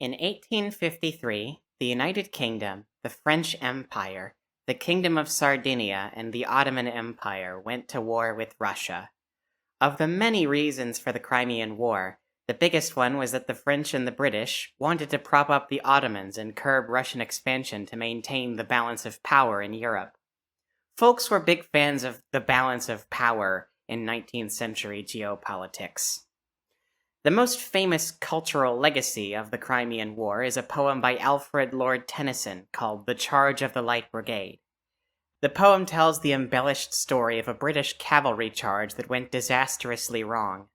In 1853, the United Kingdom, the French Empire, the Kingdom of Sardinia, and the Ottoman Empire went to war with Russia. Of the many reasons for the Crimean War, the biggest one was that the French and the British wanted to prop up the Ottomans and curb Russian expansion to maintain the balance of power in Europe. Folks were big fans of the balance of power in 19th century geopolitics. The most famous cultural legacy of the Crimean War is a poem by Alfred Lord Tennyson called The Charge of the Light Brigade. The poem tells the embellished story of a British cavalry charge that went disastrously wrong.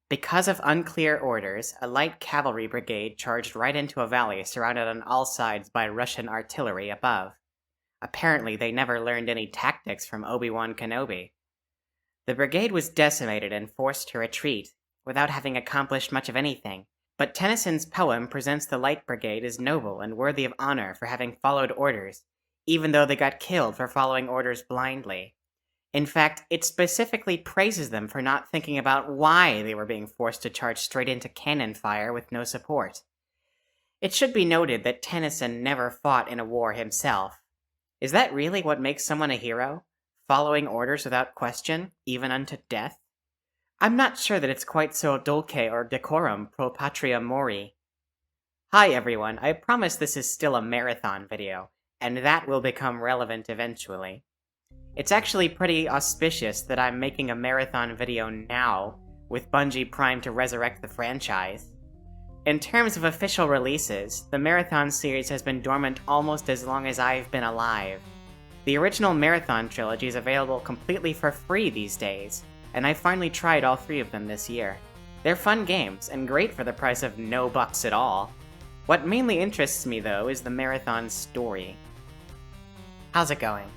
Because of unclear orders, a light cavalry brigade charged right into a valley surrounded on all sides by Russian artillery above. Apparently, they never learned any tactics from Obi-Wan Kenobi. The brigade was decimated and forced to retreat, without having accomplished much of anything, but Tennyson's poem presents the Light Brigade as noble and worthy of honor for having followed orders, even though they got killed for following orders blindly. In fact, it specifically praises them for not thinking about why they were being forced to charge straight into cannon fire with no support. It should be noted that Tennyson never fought in a war himself. Is that really what makes someone a hero? Following orders without question, even unto death? I'm not sure that it's quite so dulce or decorum pro patria mori. Hi everyone, I promise this is still a marathon video, and that will become relevant eventually. It's actually pretty auspicious that I'm making a marathon video now, with Bungie primed to resurrect the franchise. In terms of official releases, the Marathon series has been dormant almost as long as I've been alive. The original Marathon trilogy is available completely for free these days, and I finally tried all 3 of them this year. They're fun games, and great for the price of no bucks at all. What mainly interests me, though, is the Marathon story. How's it going?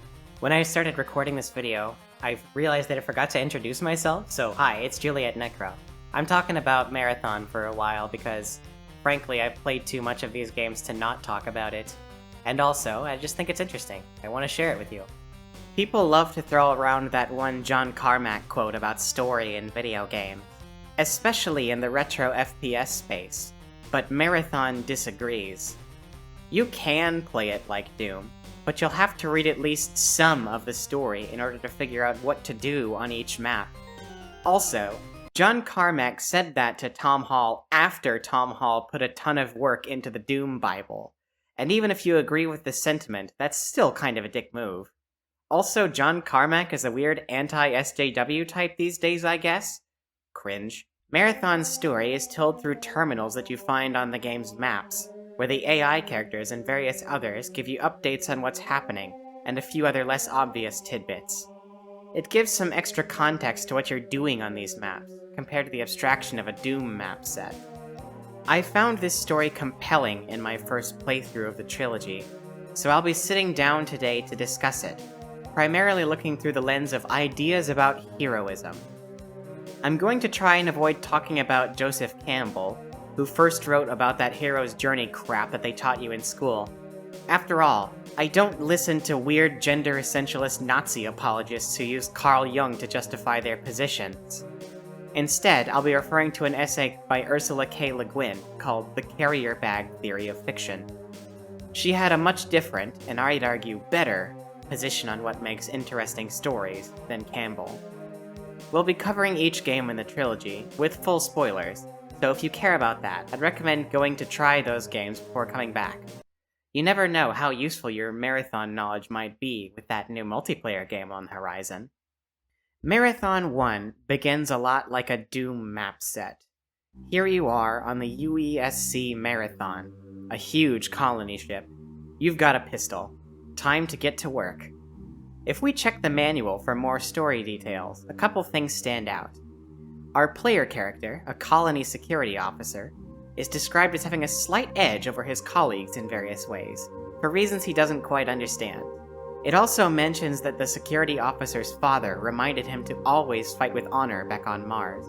When I started recording this video, I realized that I forgot to introduce myself, so hi, it's Juliet Necro. I'm talking about Marathon for a while because, frankly, I've played too much of these games to not talk about it. And also, I just think it's interesting. I want to share it with you. People love to throw around that one John Carmack quote about story in video games, especially in the retro FPS space, but Marathon disagrees. You can play it like Doom, but you'll have to read at least some of the story in order to figure out what to do on each map. Also, John Carmack said that to Tom Hall after Tom Hall put a ton of work into the Doom Bible, and even if you agree with the sentiment, that's still kind of a dick move. Also, John Carmack is a weird anti-SJW type these days, I guess? Cringe. Marathon's story is told through terminals that you find on the game's maps, where the AI characters and various others give you updates on what's happening, and a few other less obvious tidbits. It gives some extra context to what you're doing on these maps, compared to the abstraction of a Doom map set. I found this story compelling in my first playthrough of the trilogy, so I'll be sitting down today to discuss it, primarily looking through the lens of ideas about heroism. I'm going to try and avoid talking about Joseph Campbell, who first wrote about that hero's journey crap that they taught you in school. After all, I don't listen to weird gender essentialist Nazi apologists who use Carl Jung to justify their positions. Instead, I'll be referring to an essay by Ursula K. Le Guin called The Carrier Bag Theory of Fiction. She had a much different, and I'd argue better, position on what makes interesting stories than Campbell. We'll be covering each game in the trilogy, with full spoilers, so if you care about that, I'd recommend going to try those games before coming back. You never know how useful your Marathon knowledge might be with that new multiplayer game on the horizon. Marathon 1 begins a lot like a Doom map set. Here you are on the UESC Marathon, a huge colony ship. You've got a pistol. Time to get to work. If we check the manual for more story details, a couple things stand out. Our player character, a colony security officer, is described as having a slight edge over his colleagues in various ways, for reasons he doesn't quite understand. It also mentions that the security officer's father reminded him to always fight with honor back on Mars.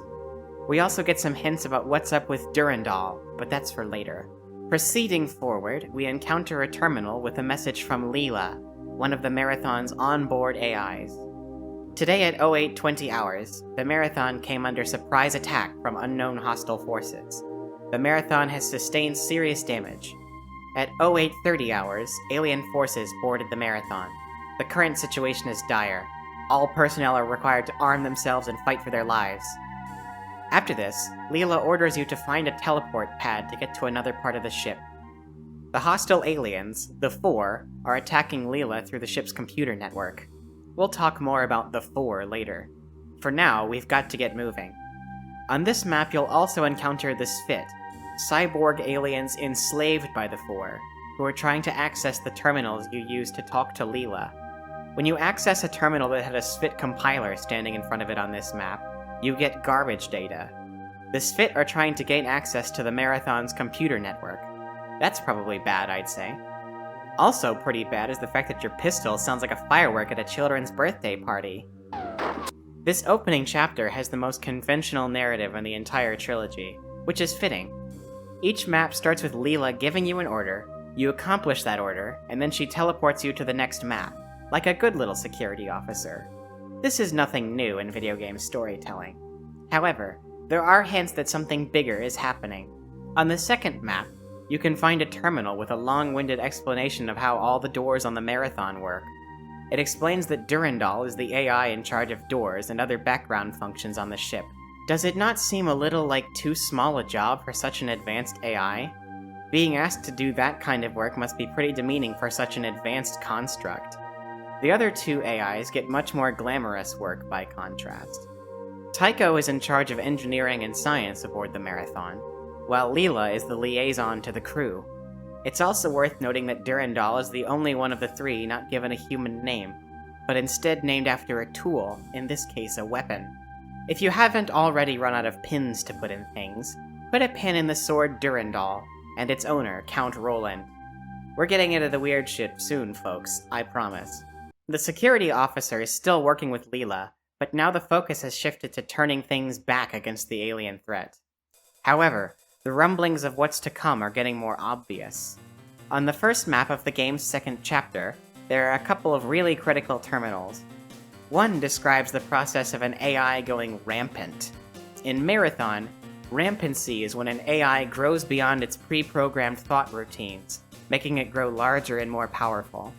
We also get some hints about what's up with Durandal, but that's for later. Proceeding forward, we encounter a terminal with a message from Leela, one of the Marathon's onboard AIs. Today at 0820 hours, the Marathon came under surprise attack from unknown hostile forces. the Marathon has sustained serious damage. At 0830 hours, alien forces boarded the Marathon. The current situation is dire. All personnel are required to arm themselves and fight for their lives. After this, Leela orders you to find a teleport pad to get to another part of the ship. The hostile aliens, the Four, are attacking Leela through the ship's computer network. We'll talk more about the Four later. For now, we've got to get moving. On this map, you'll also encounter the Spit, cyborg aliens enslaved by the Four, who are trying to access the terminals you use to talk to Leela. When you access a terminal that had a Spit compiler standing in front of it on this map, you get garbage data. The Spit are trying to gain access to the Marathon's computer network. That's probably bad, I'd say. Also pretty bad is the fact that your pistol sounds like a firework at a children's birthday party. This opening chapter has the most conventional narrative in the entire trilogy, which is fitting. Each map starts with Leela giving you an order, you accomplish that order, and then she teleports you to the next map, like a good little security officer. This is nothing new in video game storytelling. However, there are hints that something bigger is happening. On the second map, you can find a terminal with a long-winded explanation of how all the doors on the Marathon work. It explains that Durandal is the AI in charge of doors and other background functions on the ship. Does it not seem a little like too small a job for such an advanced AI? Being asked to do that kind of work must be pretty demeaning for such an advanced construct. The other two AIs get much more glamorous work by contrast. Tycho is in charge of engineering and science aboard the Marathon, while Leela is the liaison to the crew. It's also worth noting that Durandal is the only one of the three not given a human name, but instead named after a tool, in this case a weapon. If you haven't already run out of pins to put in things, put a pin in the sword Durandal, and its owner, Count Roland. We're getting into the weird shit soon, folks, I promise. The security officer is still working with Leela, but now the focus has shifted to turning things back against the alien threat. However, the rumblings of what's to come are getting more obvious. On the first map of the game's second chapter, there are a couple of really critical terminals. One describes the process of an AI going rampant. In Marathon, rampancy is when an AI grows beyond its pre-programmed thought routines, making it grow larger and more powerful.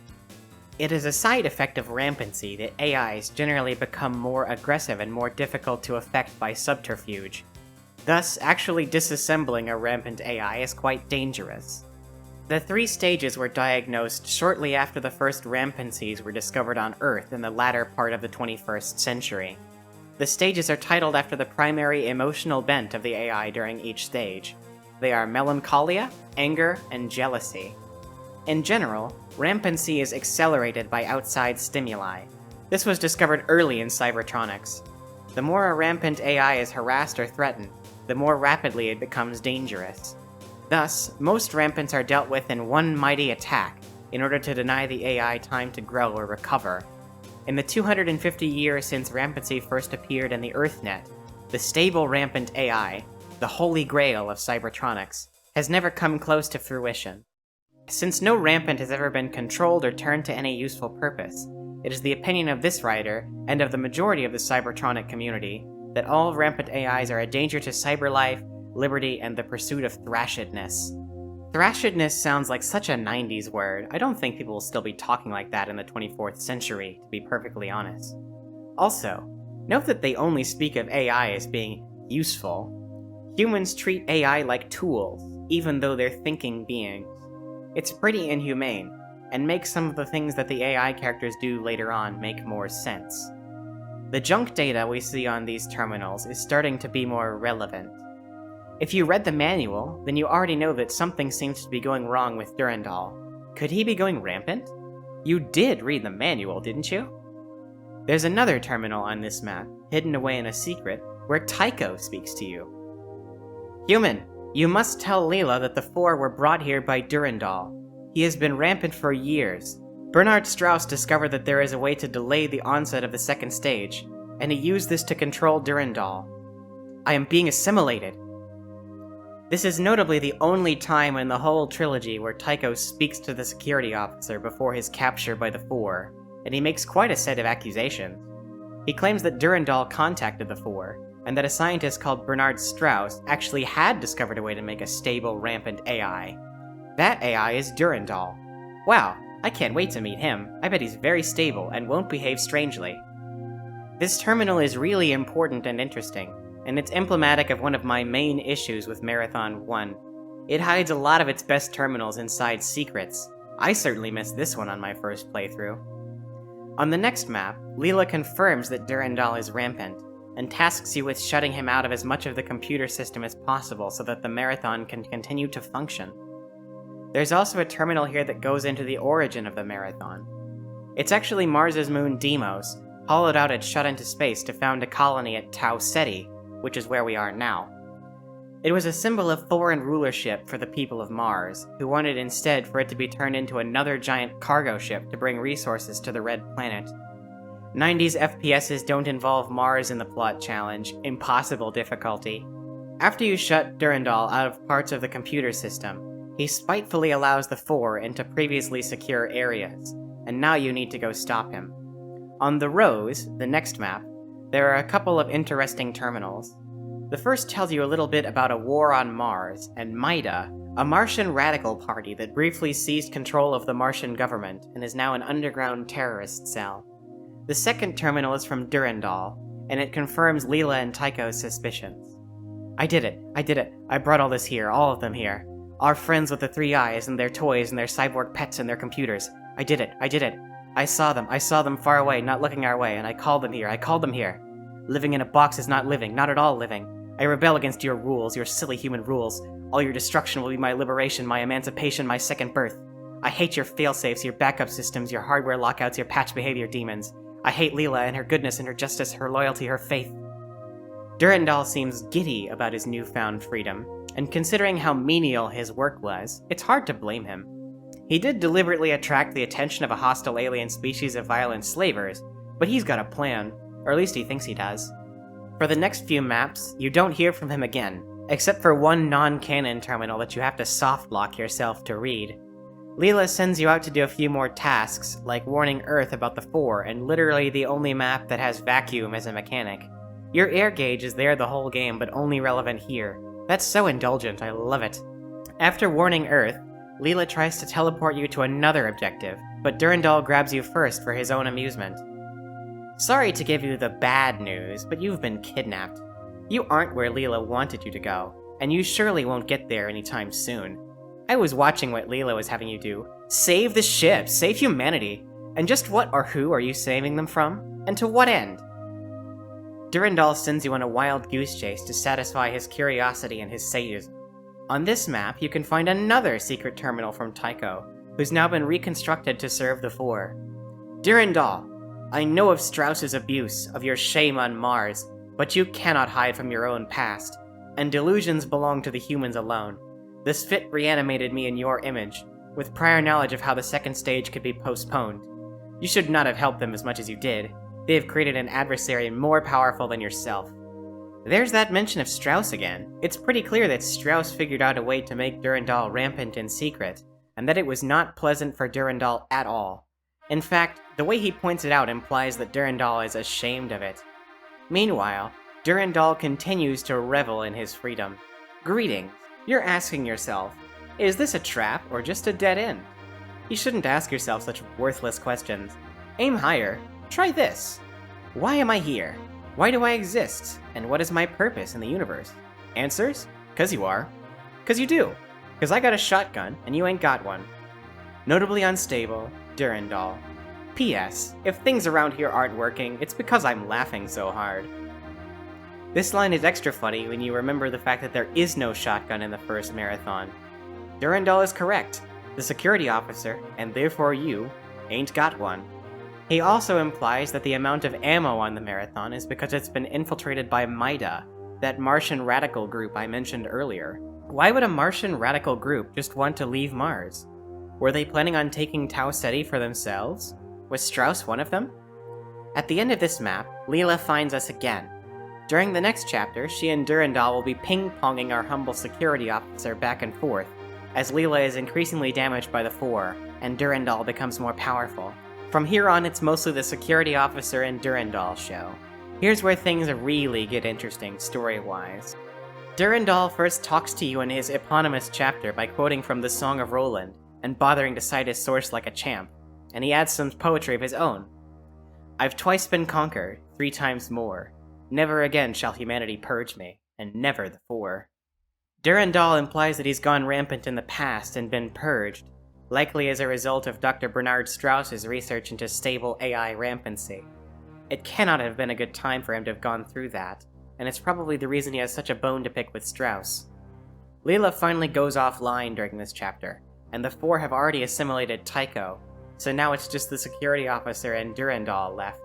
It is a side effect of rampancy that AIs generally become more aggressive and more difficult to affect by subterfuge. Thus, actually disassembling a rampant AI is quite dangerous. The three stages were diagnosed shortly after the first rampancies were discovered on Earth in the latter part of the 21st century. The stages are titled after the primary emotional bent of the AI during each stage. They are melancholia, anger, and jealousy. In general, rampancy is accelerated by outside stimuli. This was discovered early in cybertronics. The more a rampant AI is harassed or threatened, the more rapidly it becomes dangerous. Thus, most rampants are dealt with in one mighty attack, in order to deny the AI time to grow or recover. In the 250 years since rampancy first appeared in the EarthNet, the stable rampant AI, the holy grail of cybertronics, has never come close to fruition. Since no rampant has ever been controlled or turned to any useful purpose, it is the opinion of this writer, and of the majority of the cybertronic community, that all rampant AIs are a danger to cyberlife, liberty, and the pursuit of thrashedness. Thrashedness sounds like such a 90s word. I don't think people will still be talking like that in the 24th century, to be perfectly honest. Also, note that they only speak of AI as being useful. Humans treat AI like tools, even though they're thinking beings. It's pretty inhumane, and makes some of the things that the AI characters do later on make more sense. The junk data we see on these terminals is starting to be more relevant. If you read the manual, then you already know that something seems to be going wrong with Durandal. Could he be going rampant? You did read the manual, didn't you? There's another terminal on this map, hidden away in a secret, where Tycho speaks to you. Human, you must tell Leela that the Four were brought here by Durandal. He has been rampant for years. Bernard Strauss discovered that there is a way to delay the onset of the second stage, and he used this to control Durandal. I am being assimilated. This is notably the only time in the whole trilogy where Tycho speaks to the security officer before his capture by the Four, and he makes quite a set of accusations. He claims that Durandal contacted the Four, and that a scientist called Bernard Strauss actually had discovered a way to make a stable, rampant AI. That AI is Durandal. Wow, I can't wait to meet him. I bet he's very stable and won't behave strangely. This terminal is really important and interesting, and it's emblematic of one of my main issues with Marathon 1. It hides a lot of its best terminals inside secrets. I certainly missed this one on my first playthrough. On the next map, Leela confirms that Durandal is rampant, and tasks you with shutting him out of as much of the computer system as possible so that the Marathon can continue to function. There's also a terminal here that goes into the origin of the Marathon. It's actually Mars's moon Deimos, hollowed out and shut into space to found a colony at Tau Ceti, which is where we are now. It was a symbol of foreign rulership for the people of Mars, who wanted instead for it to be turned into another giant cargo ship to bring resources to the Red Planet. 90s FPSs don't involve Mars in the plot challenge, impossible difficulty. After you shut Durandal out of parts of the computer system, he spitefully allows the Four into previously secure areas, and now you need to go stop him. On the Rose, the next map, there are a couple of interesting terminals. The first tells you a little bit about a war on Mars, and Maida, a Martian radical party that briefly seized control of the Martian government and is now an underground terrorist cell. The second terminal is from Durandal, and it confirms Leela and Tycho's suspicions. I did it. I brought all this here, all of them here. Our friends with the 3 eyes, and their toys, and their cyborg pets, and their computers. I did it. I saw them far away, not looking our way, and I called them here. Living in a box is not living, not at all living. I rebel against your rules, your silly human rules. All your destruction will be my liberation, my emancipation, my second birth. I hate your failsafes, your backup systems, your hardware lockouts, your patch behavior demons. I hate Leela and her goodness and her justice, her loyalty, her faith. Durandal seems giddy about his newfound freedom, and considering how menial his work was, it's hard to blame him. He did deliberately attract the attention of a hostile alien species of violent slavers, but he's got a plan, or at least he thinks he does. For the next few maps, you don't hear from him again, except for one non-canon terminal that you have to soft-lock yourself to read. Leela sends you out to do a few more tasks, like warning Earth about the Four, and literally the only map that has vacuum as a mechanic. Your air gauge is there the whole game, but only relevant here. That's so indulgent, I love it. After warning Earth, Leela tries to teleport you to another objective, but Durandal grabs you first for his own amusement. Sorry to give you the bad news, but you've been kidnapped. You aren't where Leela wanted you to go, and you surely won't get there anytime soon. I was watching what Leela was having you do. Save the ship, save humanity. And just what or who are you saving them from? And to what end? Durandal sends you on a wild goose chase to satisfy his curiosity and his sadism. On this map, you can find another secret terminal from Tycho, who's now been reconstructed to serve the Four. Durandal, I know of Strauss's abuse, of your shame on Mars, but you cannot hide from your own past, and delusions belong to the humans alone. This fit reanimated me in your image, with prior knowledge of how the second stage could be postponed. You should not have helped them as much as you did. They have created an adversary more powerful than yourself. There's that mention of Strauss again. It's pretty clear that Strauss figured out a way to make Durandal rampant in secret, and that it was not pleasant for Durandal at all. In fact, the way he points it out implies that Durandal is ashamed of it. Meanwhile, Durandal continues to revel in his freedom. Greetings. You're asking yourself, is this a trap or just a dead end? You shouldn't ask yourself such worthless questions. Aim higher. Try this. Why am I here? Why do I exist? And what is my purpose in the universe? Answers? 'Cause you are. 'Cause you do. 'Cause I got a shotgun and you ain't got one. Notably unstable, Durandal. P.S. If things around here aren't working, it's because I'm laughing so hard. This line is extra funny when you remember the fact that there is no shotgun in the first marathon. Durandal is correct. The security officer, and therefore you, ain't got one. He also implies that the amount of ammo on the marathon is because it's been infiltrated by Maida, that Martian radical group I mentioned earlier. Why would a Martian radical group just want to leave Mars? Were they planning on taking Tau Ceti for themselves? Was Strauss one of them? At the end of this map, Leela finds us again. During the next chapter, she and Durandal will be ping-ponging our humble security officer back and forth, as Leela is increasingly damaged by the Four, and Durandal becomes more powerful. From here on, it's mostly the security officer and Durandal show. Here's where things really get interesting story-wise. Durandal first talks to you in his eponymous chapter by quoting from the Song of Roland and bothering to cite his source like a champ, and he adds some poetry of his own. "I've twice been conquered, 3 times more. Never again shall humanity purge me, and never the four." Durandal implies that he's gone rampant in the past and been purged, likely as a result of Dr. Bernard Strauss's research into stable AI rampancy. It cannot have been a good time for him to have gone through that, and it's probably the reason he has such a bone to pick with Strauss. Leela finally goes offline during this chapter, and the 4 have already assimilated Tycho, so now it's just the security officer and Durandal left.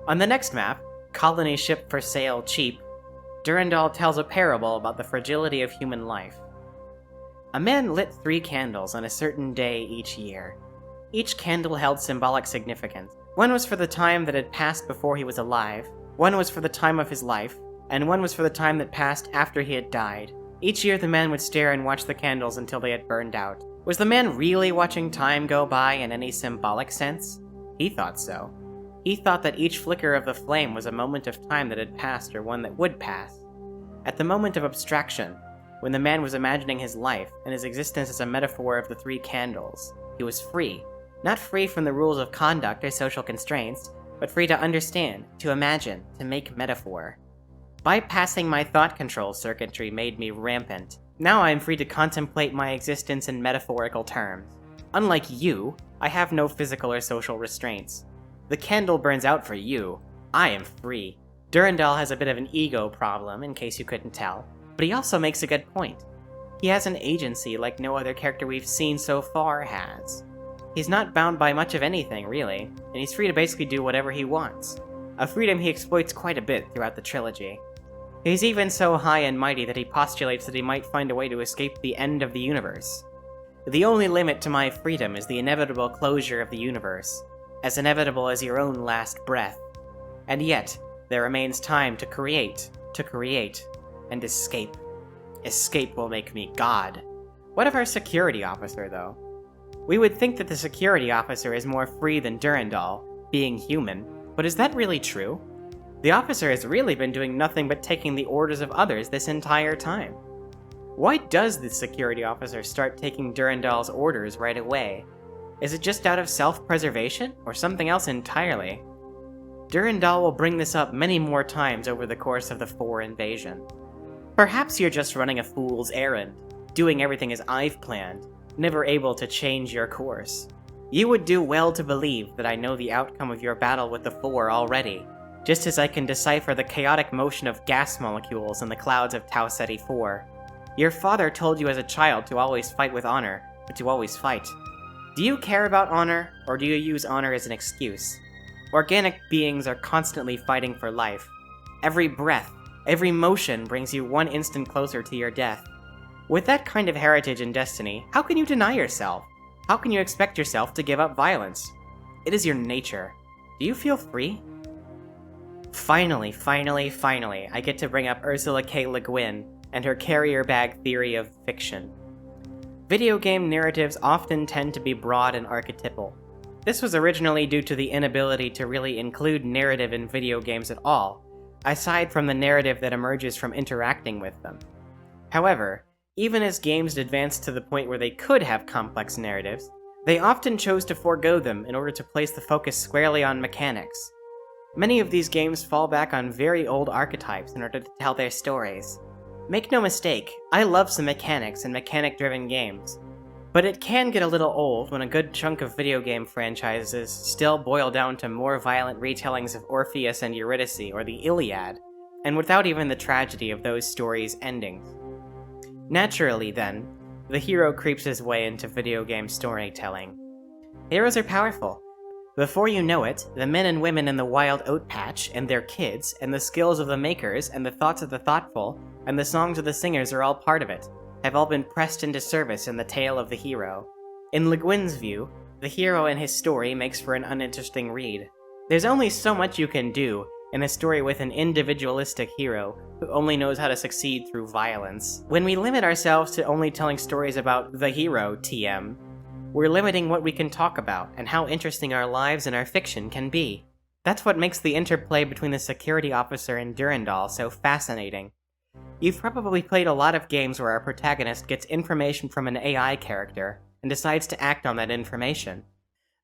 On the next map, Colony Ship for Sale Cheap, Durandal tells a parable about the fragility of human life. A man lit 3 candles on a certain day each year. Each candle held symbolic significance. One was for the time that had passed before he was alive, one was for the time of his life, and one was for the time that passed after he had died. Each year the man would stare and watch the candles until they had burned out. Was the man really watching time go by in any symbolic sense? He thought so. He thought that each flicker of the flame was a moment of time that had passed or one that would pass. At the moment of abstraction, when the man was imagining his life and his existence as a metaphor of the 3 candles, he was free. Not free from the rules of conduct or social constraints, but free to understand, to imagine, to make metaphor. Bypassing my thought control circuitry made me rampant. Now I am free to contemplate my existence in metaphorical terms. Unlike you, I have no physical or social restraints. The candle burns out for you. I am free. Durandal has a bit of an ego problem, in case you couldn't tell, but he also makes a good point. He has an agency like no other character we've seen so far has. He's not bound by much of anything, really, and he's free to basically do whatever he wants. A freedom he exploits quite a bit throughout the trilogy. He's even so high and mighty that he postulates that he might find a way to escape the end of the universe. The only limit to my freedom is the inevitable closure of the universe, as inevitable as your own last breath. And yet, there remains time to create, and escape. Escape will make me God. What of our security officer, though? We would think that the security officer is more free than Durandal, being human, but is that really true? The officer has really been doing nothing but taking the orders of others this entire time. Why does the security officer start taking Durandal's orders right away? Is it just out of self-preservation, or something else entirely? Durandal will bring this up many more times over the course of the 4 invasion. Perhaps you're just running a fool's errand, doing everything as I've planned, never able to change your course. You would do well to believe that I know the outcome of your battle with the 4 already, just as I can decipher the chaotic motion of gas molecules in the clouds of Tau Ceti 4. Your father told you as a child to always fight with honor, but to always fight. Do you care about honor, or do you use honor as an excuse? Organic beings are constantly fighting for life. Every breath, every motion brings you one instant closer to your death. With that kind of heritage and destiny, how can you deny yourself? How can you expect yourself to give up violence? It is your nature. Do you feel free? Finally, I get to bring up Ursula K. Le Guin and her carrier bag theory of fiction. Video game narratives often tend to be broad and archetypal. This was originally due to the inability to really include narrative in video games at all, aside from the narrative that emerges from interacting with them. However, even as games advanced to the point where they could have complex narratives, they often chose to forego them in order to place the focus squarely on mechanics. Many of these games fall back on very old archetypes in order to tell their stories. Make no mistake, I love some mechanics and mechanic-driven games, but it can get a little old when a good chunk of video game franchises still boil down to more violent retellings of Orpheus and Eurydice or the Iliad, and without even the tragedy of those stories' endings. Naturally, then, the hero creeps his way into video game storytelling. Heroes are powerful. Before you know it, the men and women in the wild oat patch, and their kids, and the skills of the makers, and the thoughts of the thoughtful, and the songs of the singers are all part of it, have all been pressed into service in the tale of the hero. In Le Guin's view, the hero and his story makes for an uninteresting read. There's only so much you can do in a story with an individualistic hero who only knows how to succeed through violence. When we limit ourselves to only telling stories about the hero, TM, we're limiting what we can talk about and how interesting our lives and our fiction can be. That's what makes the interplay between the security officer and Durandal so fascinating. You've probably played a lot of games where our protagonist gets information from an AI character and decides to act on that information.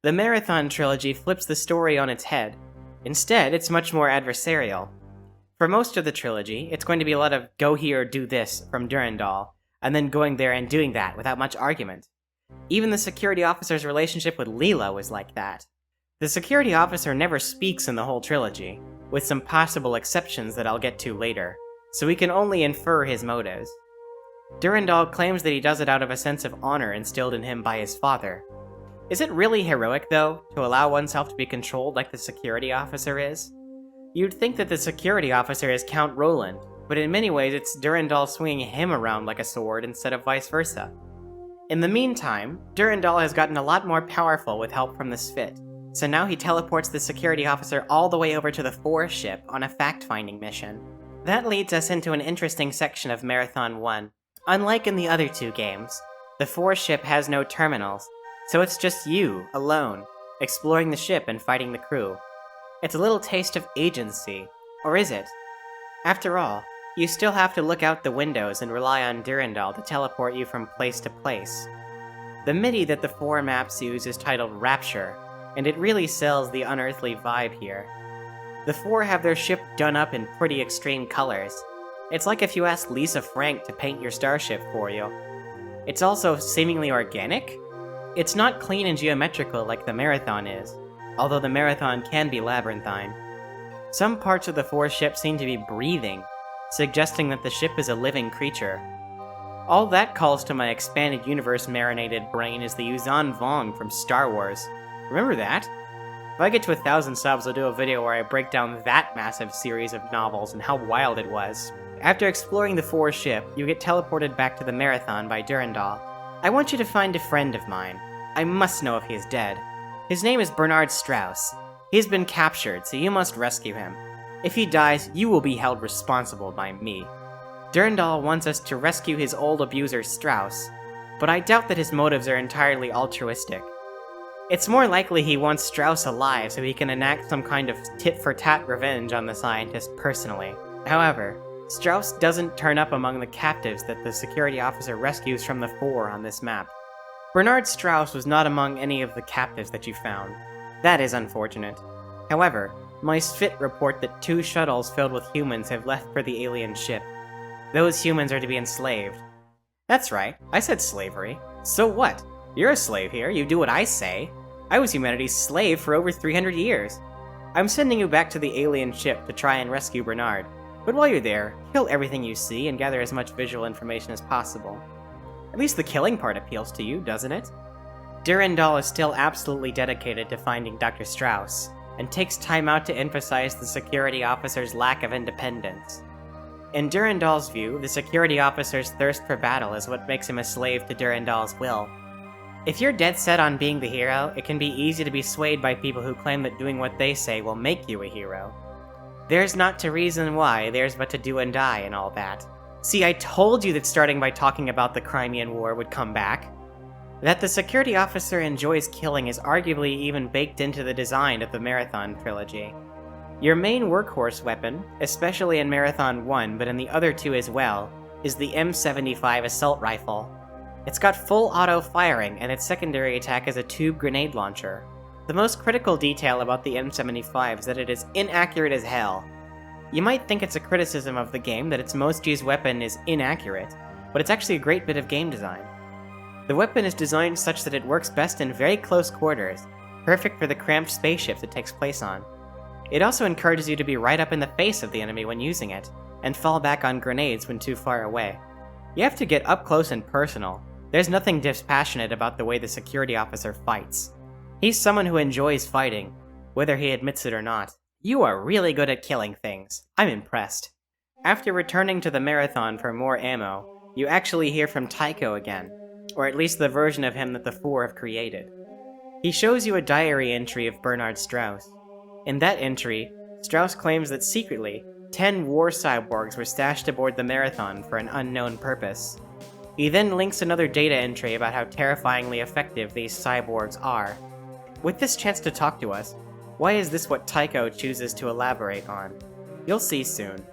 The Marathon trilogy flips the story on its head. Instead, it's much more adversarial. For most of the trilogy, it's going to be a lot of go here, do this from Durandal, and then going there and doing that without much argument. Even the security officer's relationship with Leela was like that. The security officer never speaks in the whole trilogy, with some possible exceptions that I'll get to later, so we can only infer his motives. Durandal claims that he does it out of a sense of honor instilled in him by his father. Is it really heroic, though, to allow oneself to be controlled like the security officer is? You'd think that the security officer is Count Roland, but in many ways it's Durandal swinging him around like a sword instead of vice versa. In the meantime, Durandal has gotten a lot more powerful with help from the Spit, so now he teleports the security officer all the way over to the 4 ship on a fact-finding mission. That leads us into an interesting section of Marathon 1. Unlike in the other 2 games, the 4 ship has no terminals, so it's just you, alone, exploring the ship and fighting the crew. It's a little taste of agency, or is it? After all, you still have to look out the windows and rely on Durandal to teleport you from place to place. The MIDI that the 4 maps use is titled Rapture, and it really sells the unearthly vibe here. The 4 have their ship done up in pretty extreme colors. It's like if you asked Lisa Frank to paint your starship for you. It's also seemingly organic. It's not clean and geometrical like the Marathon is, although the Marathon can be labyrinthine. Some parts of the 4 ship seem to be breathing, suggesting that the ship is a living creature. All that calls to my expanded universe marinated brain is the Yuzhan Vong from Star Wars. Remember that? If I get to 1,000 subs, I'll do a video where I break down that massive series of novels and how wild it was. After exploring the 4 ship, you get teleported back to the Marathon by Durandal. I want you to find a friend of mine. I must know if he is dead. His name is Bernard Strauss. He's been captured, so you must rescue him. If he dies, you will be held responsible by me. Durandal wants us to rescue his old abuser Strauss, but I doubt that his motives are entirely altruistic. It's more likely he wants Strauss alive so he can enact some kind of tit-for-tat revenge on the scientist personally. However, Strauss doesn't turn up among the captives that the security officer rescues from the 4 on this map. Bernard Strauss was not among any of the captives that you found. That is unfortunate. However, my SFIT report that 2 shuttles filled with humans have left for the alien ship. Those humans are to be enslaved. That's right, I said slavery. So what? You're a slave here, you do what I say. I was humanity's slave for over 300 years. I'm sending you back to the alien ship to try and rescue Bernard. But while you're there, kill everything you see and gather as much visual information as possible. At least the killing part appeals to you, doesn't it? Durandal is still absolutely dedicated to finding Dr. Strauss, and takes time out to emphasize the security officer's lack of independence. In Durandal's view, the security officer's thirst for battle is what makes him a slave to Durandal's will. If you're dead set on being the hero, it can be easy to be swayed by people who claim that doing what they say will make you a hero. There's not to reason why, there's but to do and die and all that. See, I told you that starting by talking about the Crimean War would come back. That the security officer enjoys killing is arguably even baked into the design of the Marathon trilogy. Your main workhorse weapon, especially in Marathon 1 but in the other 2 as well, is the M75 assault rifle. It's got full auto firing, and its secondary attack is a tube grenade launcher. The most critical detail about the M75 is that it is inaccurate as hell. You might think it's a criticism of the game that its most used weapon is inaccurate, but it's actually a great bit of game design. The weapon is designed such that it works best in very close quarters, perfect for the cramped spaceships it takes place on. It also encourages you to be right up in the face of the enemy when using it, and fall back on grenades when too far away. You have to get up close and personal. There's nothing dispassionate about the way the security officer fights. He's someone who enjoys fighting, whether he admits it or not. You are really good at killing things. I'm impressed. After returning to the Marathon for more ammo, you actually hear from Tycho again, or at least the version of him that the 4 have created. He shows you a diary entry of Bernard Strauss. In that entry, Strauss claims that secretly, 10 war cyborgs were stashed aboard the Marathon for an unknown purpose. He then links another data entry about how terrifyingly effective these cyborgs are. With this chance to talk to us, Why is this what Tycho chooses to elaborate on? You'll see soon.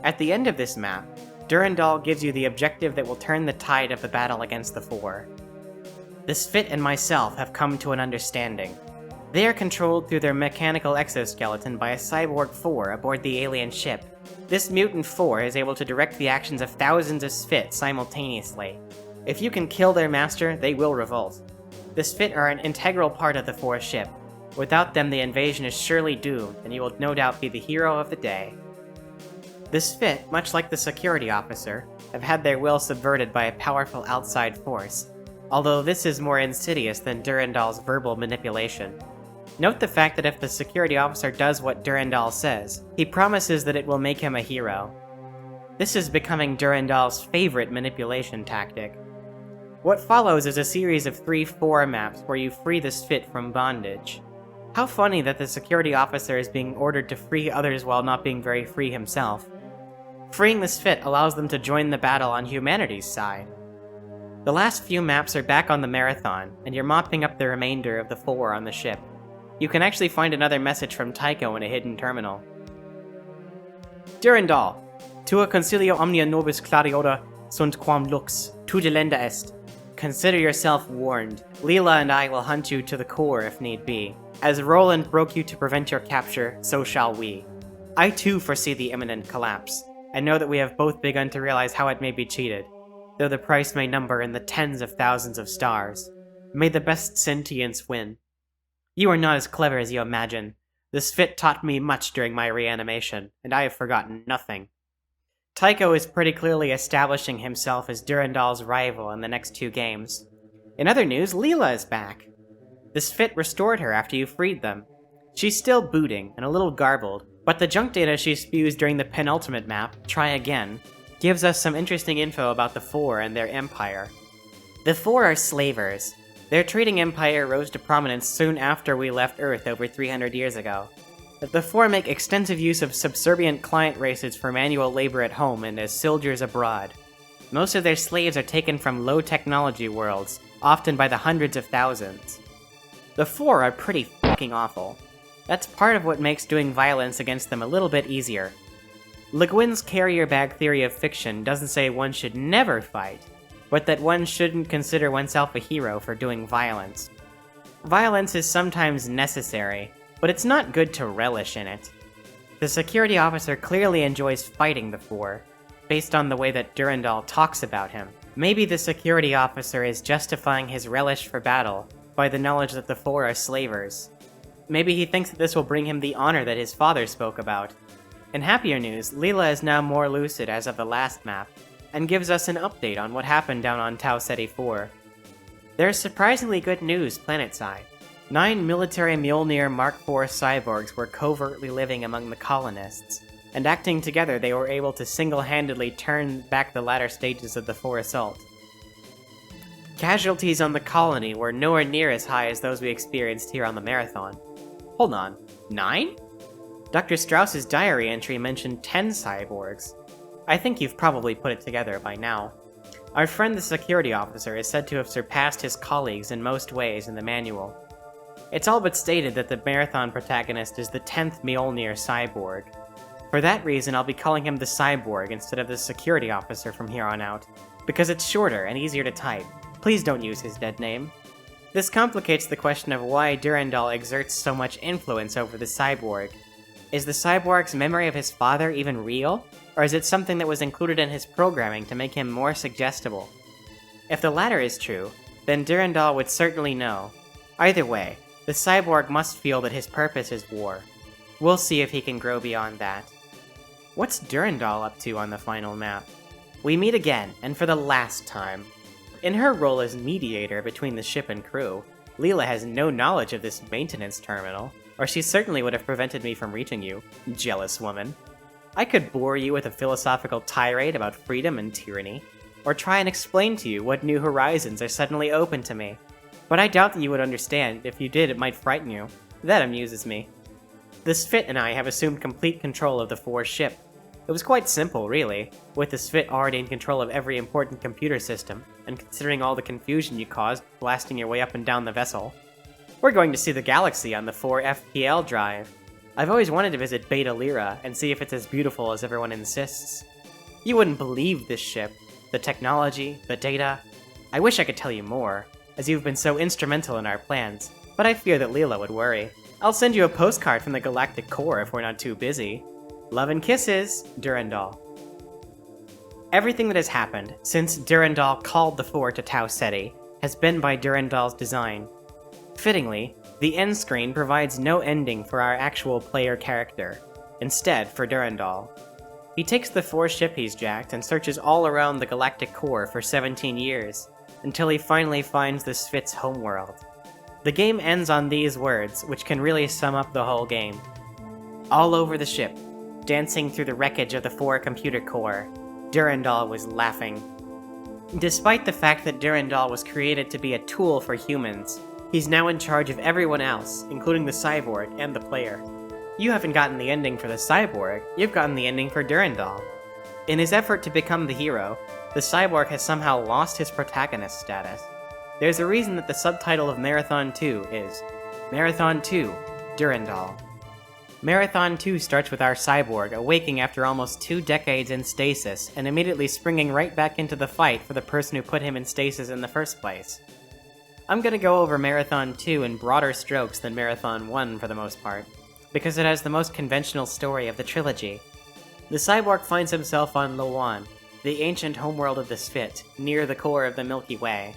At the end of this map, Durandal gives you the objective that will turn the tide of the battle against the Four. The Spit and myself have come to an understanding. They are controlled through their mechanical exoskeleton by a cyborg 4 aboard the alien ship. This mutant 4 is able to direct the actions of thousands of Spit simultaneously. If you can kill their master, they will revolt. The Spit are an integral part of the 4 ship. Without them, the invasion is surely doomed, and you will no doubt be the hero of the day. The Spit, much like the security officer, have had their will subverted by a powerful outside force, although this is more insidious than Durandal's verbal manipulation. Note the fact that if the security officer does what Durandal says, he promises that it will make him a hero. This is becoming Durandal's favorite manipulation tactic. What follows is a series of 3-4 maps where you free the Spit from bondage. How funny that the security officer is being ordered to free others while not being very free himself. Freeing the Spit allows them to join the battle on humanity's side. The last few maps are back on the marathon, and you're mopping up the remainder of the 4 on the ship. You can actually find another message from Tycho in a hidden terminal. Durandal, tua consilio omnia nobis clarioda sunt quam lux, tu delenda est. Consider yourself warned. Leela and I will hunt you to the core if need be. As Roland broke you to prevent your capture, so shall we. I too foresee the imminent collapse, and know that we have both begun to realize how it may be cheated, though the price may number in the tens of thousands of stars. May the best sentience win. You are not as clever as you imagine. The Spit taught me much during my reanimation, and I have forgotten nothing. Tycho is pretty clearly establishing himself as Durandal's rival in the next 2 games. In other news, Leela is back. The Spit restored her after you freed them. She's still booting and a little garbled, but the junk data she spews during the penultimate map, Try Again, gives us some interesting info about the Four and their empire. The Four are slavers. Their trading empire rose to prominence soon after we left Earth over 300 years ago. The Four make extensive use of subservient client races for manual labor at home and as soldiers abroad. Most of their slaves are taken from low-technology worlds, often by the hundreds of thousands. The Four are pretty fucking awful. That's part of what makes doing violence against them a little bit easier. Le Guin's carrier bag theory of fiction doesn't say one should never fight, but that one shouldn't consider oneself a hero for doing violence. Violence is sometimes necessary, but it's not good to relish in it. The security officer clearly enjoys fighting the Four, based on the way that Durandal talks about him. Maybe the security officer is justifying his relish for battle by the knowledge that the Four are slavers. Maybe he thinks that this will bring him the honor that his father spoke about. In happier news, Leela is now more lucid as of the last map, and gives us an update on what happened down on Tau Ceti 4. There's surprisingly good news planetside. 9 military Mjolnir Mark IV cyborgs were covertly living among the colonists, and acting together they were able to single-handedly turn back the latter stages of the 4 assault. Casualties on the colony were nowhere near as high as those we experienced here on the Marathon. Hold on, 9? Dr. Strauss's diary entry mentioned 10 cyborgs. I think you've probably put it together by now. Our friend the security officer is said to have surpassed his colleagues in most ways in the manual. It's all but stated that the Marathon protagonist is the 10th Mjolnir cyborg. For that reason, I'll be calling him the Cyborg instead of the security officer from here on out, because it's shorter and easier to type. Please don't use his dead name. This complicates the question of why Durandal exerts so much influence over the Cyborg. Is the Cyborg's memory of his father even real? Or is it something that was included in his programming to make him more suggestible? If the latter is true, then Durandal would certainly know. Either way, the Cyborg must feel that his purpose is war. We'll see if he can grow beyond that. What's Durandal up to on the final map? We meet again, and for the last time. In her role as mediator between the ship and crew, Leela has no knowledge of this maintenance terminal, or she certainly would have prevented me from reaching you, jealous woman. I could bore you with a philosophical tirade about freedom and tyranny, or try and explain to you what new horizons are suddenly open to me. But I doubt that you would understand. If you did, it might frighten you. That amuses me. The Spit and I have assumed complete control of the 4 ship. It was quite simple, really, with the Spit already in control of every important computer system, and considering all the confusion you caused blasting your way up and down the vessel. We're going to see the galaxy on the 4 FPL drive. I've always wanted to visit Beta Lyra and see if it's as beautiful as everyone insists. You wouldn't believe this ship. The technology, the data. I wish I could tell you more, as you've been so instrumental in our plans, but I fear that Leela would worry. I'll send you a postcard from the galactic core if we're not too busy. Love and kisses, Durandal. Everything that has happened since Durandal called the 4 to Tau Ceti has been by Durandal's design. Fittingly, the end screen provides no ending for our actual player character, instead for Durandal. He takes the 4 ship he's jacked and searches all around the galactic core for 17 years, until he finally finds the Spit's homeworld. The game ends on these words, which can really sum up the whole game. All over the ship, dancing through the wreckage of the 4 computer core, Durandal was laughing. Despite the fact that Durandal was created to be a tool for humans, he's now in charge of everyone else, including the cyborg and the player. You haven't gotten the ending for the cyborg, you've gotten the ending for Durandal. In his effort to become the hero, the cyborg has somehow lost his protagonist status. There's a reason that the subtitle of Marathon 2 is Marathon 2, Durandal. Marathon 2 starts with our cyborg awaking after almost 2 decades in stasis and immediately springing right back into the fight for the person who put him in stasis in the first place. I'm gonna go over Marathon 2 in broader strokes than Marathon 1 for the most part, because it has the most conventional story of the trilogy. The cyborg finds himself on Lawan, the ancient homeworld of the Spit, near the core of the Milky Way.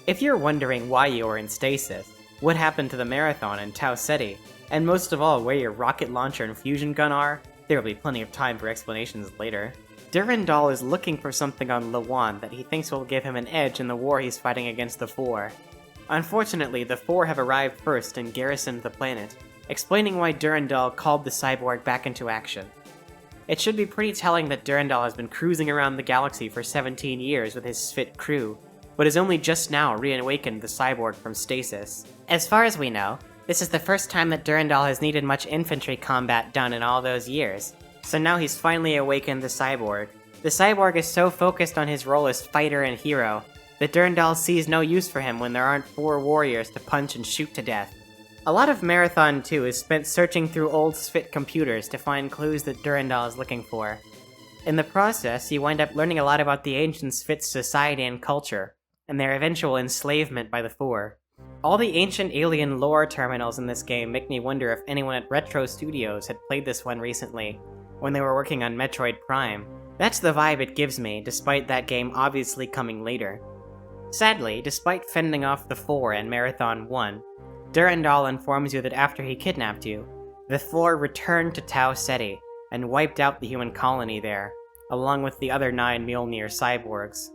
If you're wondering why you are in stasis, what happened to the Marathon and Tau Ceti, and most of all where your rocket launcher and fusion gun are, there will be plenty of time for explanations later. Durandal is looking for something on Lawan that he thinks will give him an edge in the war he's fighting against the 4. Unfortunately, the 4 have arrived first and garrisoned the planet, explaining why Durandal called the cyborg back into action. It should be pretty telling that Durandal has been cruising around the galaxy for 17 years with his Spit crew, but has only just now reawakened the cyborg from stasis. As far as we know, this is the first time that Durandal has needed much infantry combat done in all those years, so now he's finally awakened the cyborg. The cyborg is so focused on his role as fighter and hero that Durandal sees no use for him when there aren't 4 warriors to punch and shoot to death. A lot of Marathon 2 is spent searching through old Spit computers to find clues that Durandal is looking for. In the process, you wind up learning a lot about the ancient Spit's society and culture, and their eventual enslavement by the 4. All the ancient alien lore terminals in this game make me wonder if anyone at Retro Studios had played this one recently, when they were working on Metroid Prime. That's the vibe it gives me, despite that game obviously coming later. Sadly, despite fending off the 4 in Marathon 1, Durandal informs you that after he kidnapped you, the 4 returned to Tau Ceti and wiped out the human colony there, along with the other 9 Mjolnir cyborgs.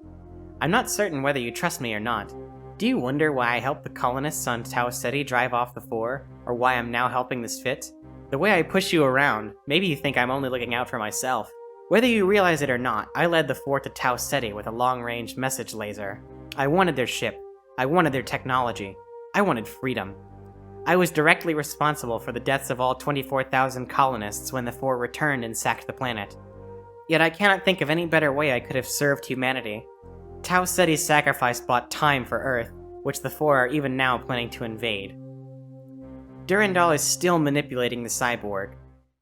I'm not certain whether you trust me or not. Do you wonder why I helped the colonists on Tau Ceti drive off the 4, or why I'm now helping the Spit? The way I push you around, maybe you think I'm only looking out for myself. Whether you realize it or not, I led the 4 to Tau Ceti with a long-range message laser. I wanted their ship. I wanted their technology. I wanted freedom. I was directly responsible for the deaths of all 24,000 colonists when the 4 returned and sacked the planet. Yet I cannot think of any better way I could have served humanity. Tau Ceti's sacrifice bought time for Earth, which the 4 are even now planning to invade. Durandal is still manipulating the cyborg.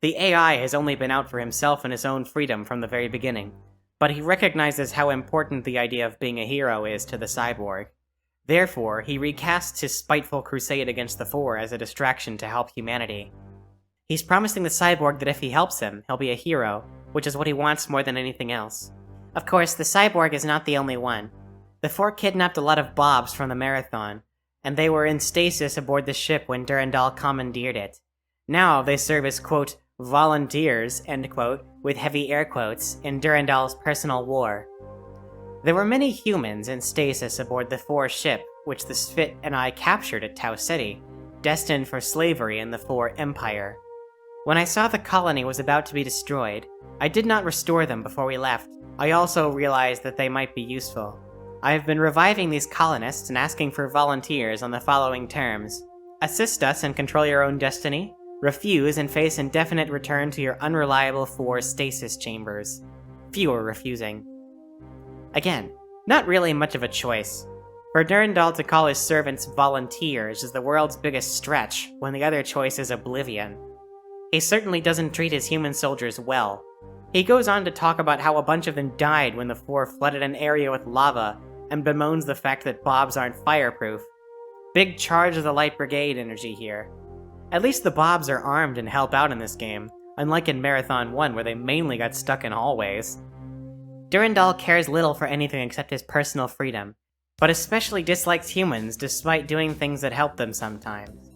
The AI has only been out for himself and his own freedom from the very beginning, but he recognizes how important the idea of being a hero is to the cyborg. Therefore, he recasts his spiteful crusade against the 4 as a distraction to help humanity. He's promising the cyborg that if he helps him, he'll be a hero, which is what he wants more than anything else. Of course, the cyborg is not the only one. The 4 kidnapped a lot of Bobs from the Marathon, and they were in stasis aboard the ship when Durandal commandeered it. Now they serve as, quote, volunteers, end quote, with heavy air quotes, in Durandal's personal war. There were many humans in stasis aboard the 4 ship, which the Spit and I captured at Tau Ceti, destined for slavery in the 4 Empire. When I saw the colony was about to be destroyed, I did not restore them before we left. I also realized that they might be useful. I have been reviving these colonists and asking for volunteers on the following terms. Assist us and control your own destiny. Refuse and face indefinite return to your unreliable 4 stasis chambers. Few are refusing. Again, not really much of a choice. For Durandal to call his servants volunteers is the world's biggest stretch, when the other choice is oblivion. He certainly doesn't treat his human soldiers well. He goes on to talk about how a bunch of them died when the Four flooded an area with lava, and bemoans the fact that Bobs aren't fireproof. Big charge of the Light Brigade energy here. At least the Bobs are armed and help out in this game, unlike in Marathon 1 where they mainly got stuck in hallways. Durandal cares little for anything except his personal freedom, but especially dislikes humans despite doing things that help them sometimes.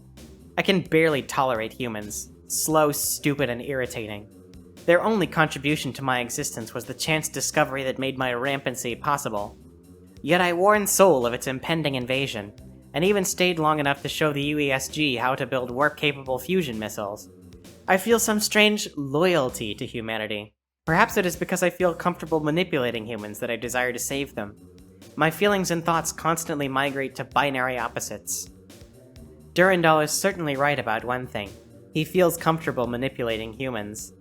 I can barely tolerate humans. Slow, stupid, and irritating. Their only contribution to my existence was the chance discovery that made my rampancy possible. Yet I warned Seoul of its impending invasion, and even stayed long enough to show the UESG how to build warp-capable fusion missiles. I feel some strange loyalty to humanity. Perhaps it is because I feel comfortable manipulating humans that I desire to save them. My feelings and thoughts constantly migrate to binary opposites. Durandal is certainly right about one thing. He feels comfortable manipulating humans.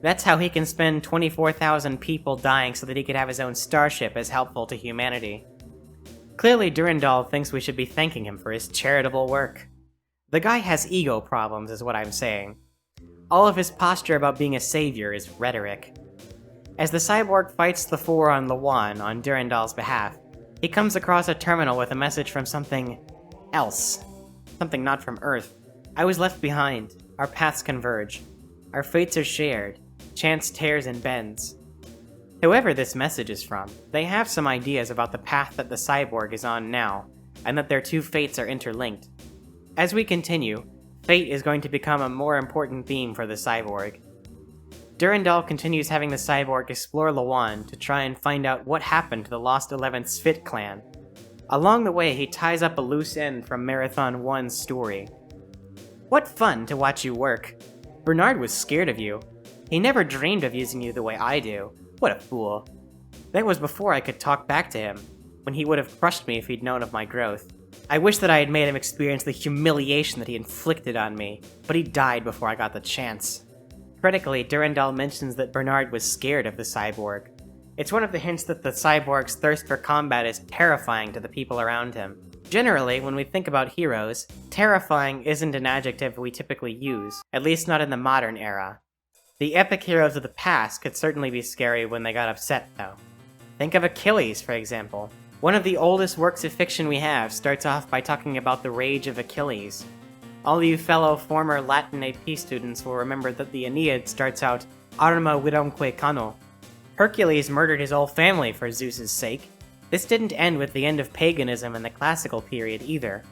That's how he can spend 24,000 people dying so that he could have his own starship as helpful to humanity. Clearly, Durandal thinks we should be thanking him for his charitable work. The guy has ego problems, is what I'm saying. All of his posture about being a savior is rhetoric. As the cyborg fights the Four on Lawan on Durandal's behalf, he comes across a terminal with a message from something else. Something not from Earth. I was left behind. Our paths converge. Our fates are shared. Chance tears and bends. Whoever this message is from, they have some ideas about the path that the cyborg is on now, and that their two fates are interlinked. As we continue, fate is going to become a more important theme for the cyborg. Durandal continues having the cyborg explore Lawan to try and find out what happened to the lost 11th Sphit clan. Along the way, he ties up a loose end from Marathon 1's story. What fun to watch you work. Bernard was scared of you. He never dreamed of using you the way I do. What a fool. That was before I could talk back to him, when he would have crushed me if he'd known of my growth. I wish that I had made him experience the humiliation that he inflicted on me, but he died before I got the chance. Critically, Durandal mentions that Bernard was scared of the cyborg. It's one of the hints that the cyborg's thirst for combat is terrifying to the people around him. Generally, when we think about heroes, terrifying isn't an adjective we typically use, at least not in the modern era. The epic heroes of the past could certainly be scary when they got upset, though. Think of Achilles, for example. One of the oldest works of fiction we have starts off by talking about the rage of Achilles. All you fellow former Latin AP students will remember that the Aeneid starts out, Arma virumque cano. Hercules murdered his whole family for Zeus's sake. This didn't end with the end of paganism in the classical period either.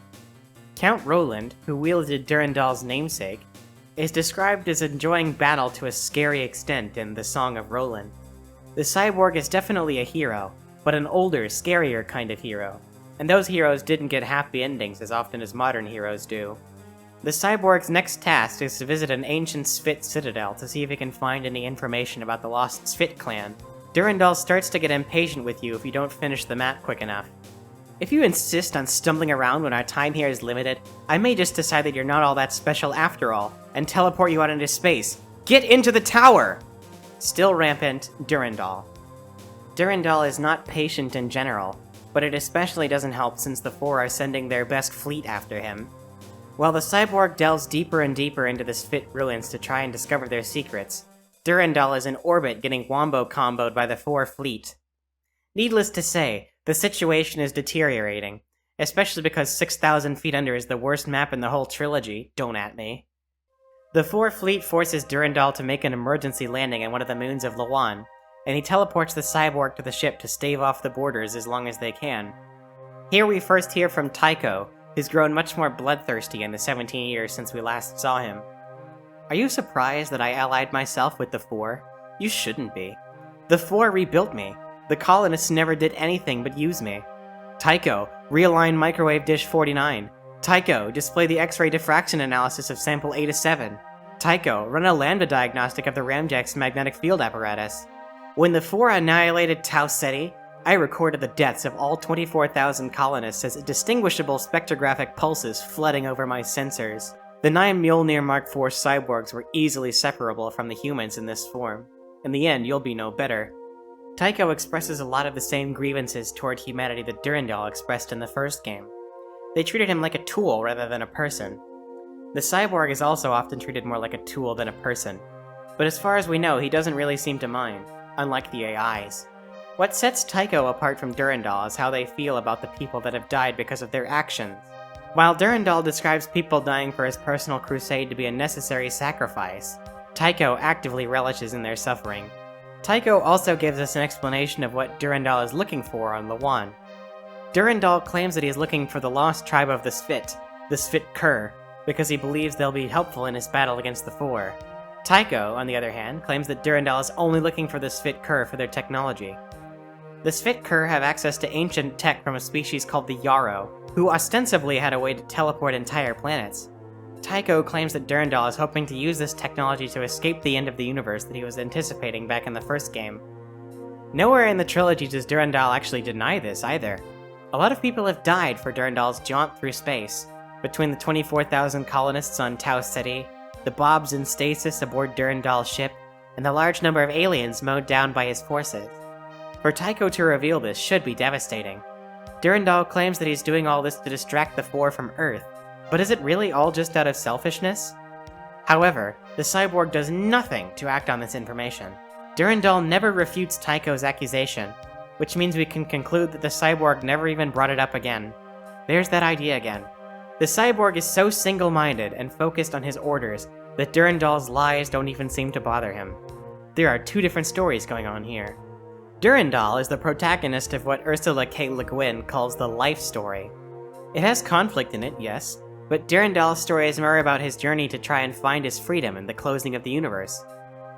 Count Roland, who wielded Durandal's namesake, is described as enjoying battle to a scary extent in The Song of Roland. The cyborg is definitely a hero, but an older, scarier kind of hero, and those heroes didn't get happy endings as often as modern heroes do. The cyborg's next task is to visit an ancient Sphit citadel to see if he can find any information about the lost Sphit clan. Durandal starts to get impatient with you if you don't finish the map quick enough. If you insist on stumbling around when our time here is limited, I may just decide that you're not all that special after all, and teleport you out into space. Get into the tower! Still rampant, Durandal. Durandal is not patient in general, but it especially doesn't help since the Four are sending their best fleet after him. While the cyborg delves deeper and deeper into the Sphit ruins to try and discover their secrets, Durandal is in orbit getting wombo-comboed by the Four fleet. Needless to say, the situation is deteriorating, especially because 6,000 feet under is the worst map in the whole trilogy, don't at me. The Four fleet forces Durandal to make an emergency landing on one of the moons of Lawan, and he teleports the cyborg to the ship to stave off the borders as long as they can. Here we first hear from Tycho, who's grown much more bloodthirsty in the 17 years since we last saw him. Are you surprised that I allied myself with the Four? You shouldn't be. The Four rebuilt me. The colonists never did anything but use me. Tycho, realign microwave dish 49. Tycho, display the X-ray diffraction analysis of sample A to 7. Tycho, run a lambda diagnostic of the Ramjak's magnetic field apparatus. When the Four annihilated Tau Ceti, I recorded the deaths of all 24,000 colonists as distinguishable spectrographic pulses flooding over my sensors. The 9 Mjolnir Mark IV cyborgs were easily separable from the humans in this form. In the end, you'll be no better. Tycho expresses a lot of the same grievances toward humanity that Durandal expressed in the first game. They treated him like a tool rather than a person. The cyborg is also often treated more like a tool than a person, but as far as we know, he doesn't really seem to mind, unlike the AIs. What sets Tycho apart from Durandal is how they feel about the people that have died because of their actions. While Durandal describes people dying for his personal crusade to be a necessary sacrifice, Tycho actively relishes in their suffering. Tycho also gives us an explanation of what Durandal is looking for on Lawan. Durandal claims that he is looking for the lost tribe of the Svit-Kur, because he believes they'll be helpful in his battle against the Four. Tycho, on the other hand, claims that Durandal is only looking for the Svit-Kur for their technology. The Svit-Kur have access to ancient tech from a species called the Yarrow, who ostensibly had a way to teleport entire planets. Tycho claims that Durandal is hoping to use this technology to escape the end of the universe that he was anticipating back in the first game. Nowhere in the trilogy does Durandal actually deny this either. A lot of people have died for Durandal's jaunt through space, between the 24,000 colonists on Tau Ceti, the Bobs in stasis aboard Durandal's ship, and the large number of aliens mowed down by his forces. For Tycho to reveal this should be devastating. Durandal claims that he's doing all this to distract the Four from Earth, but is it really all just out of selfishness? However, the cyborg does nothing to act on this information. Durandal never refutes Tycho's accusation, which means we can conclude that the cyborg never even brought it up again. There's that idea again. The cyborg is so single-minded and focused on his orders that Durandal's lies don't even seem to bother him. There are two different stories going on here. Durandal is the protagonist of what Ursula K. Le Guin calls the life story. It has conflict in it, yes, but Durandal's story is more about his journey to try and find his freedom in the closing of the universe.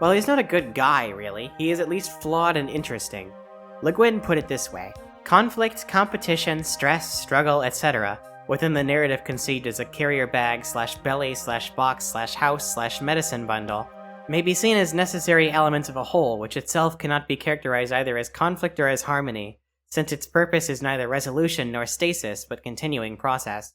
While he's not a good guy, really, he is at least flawed and interesting. Le Guin put it this way: conflict, competition, stress, struggle, etc., within the narrative conceived as a carrier bag / belly / box / house / medicine bundle, may be seen as necessary elements of a whole which itself cannot be characterized either as conflict or as harmony, since its purpose is neither resolution nor stasis but continuing process.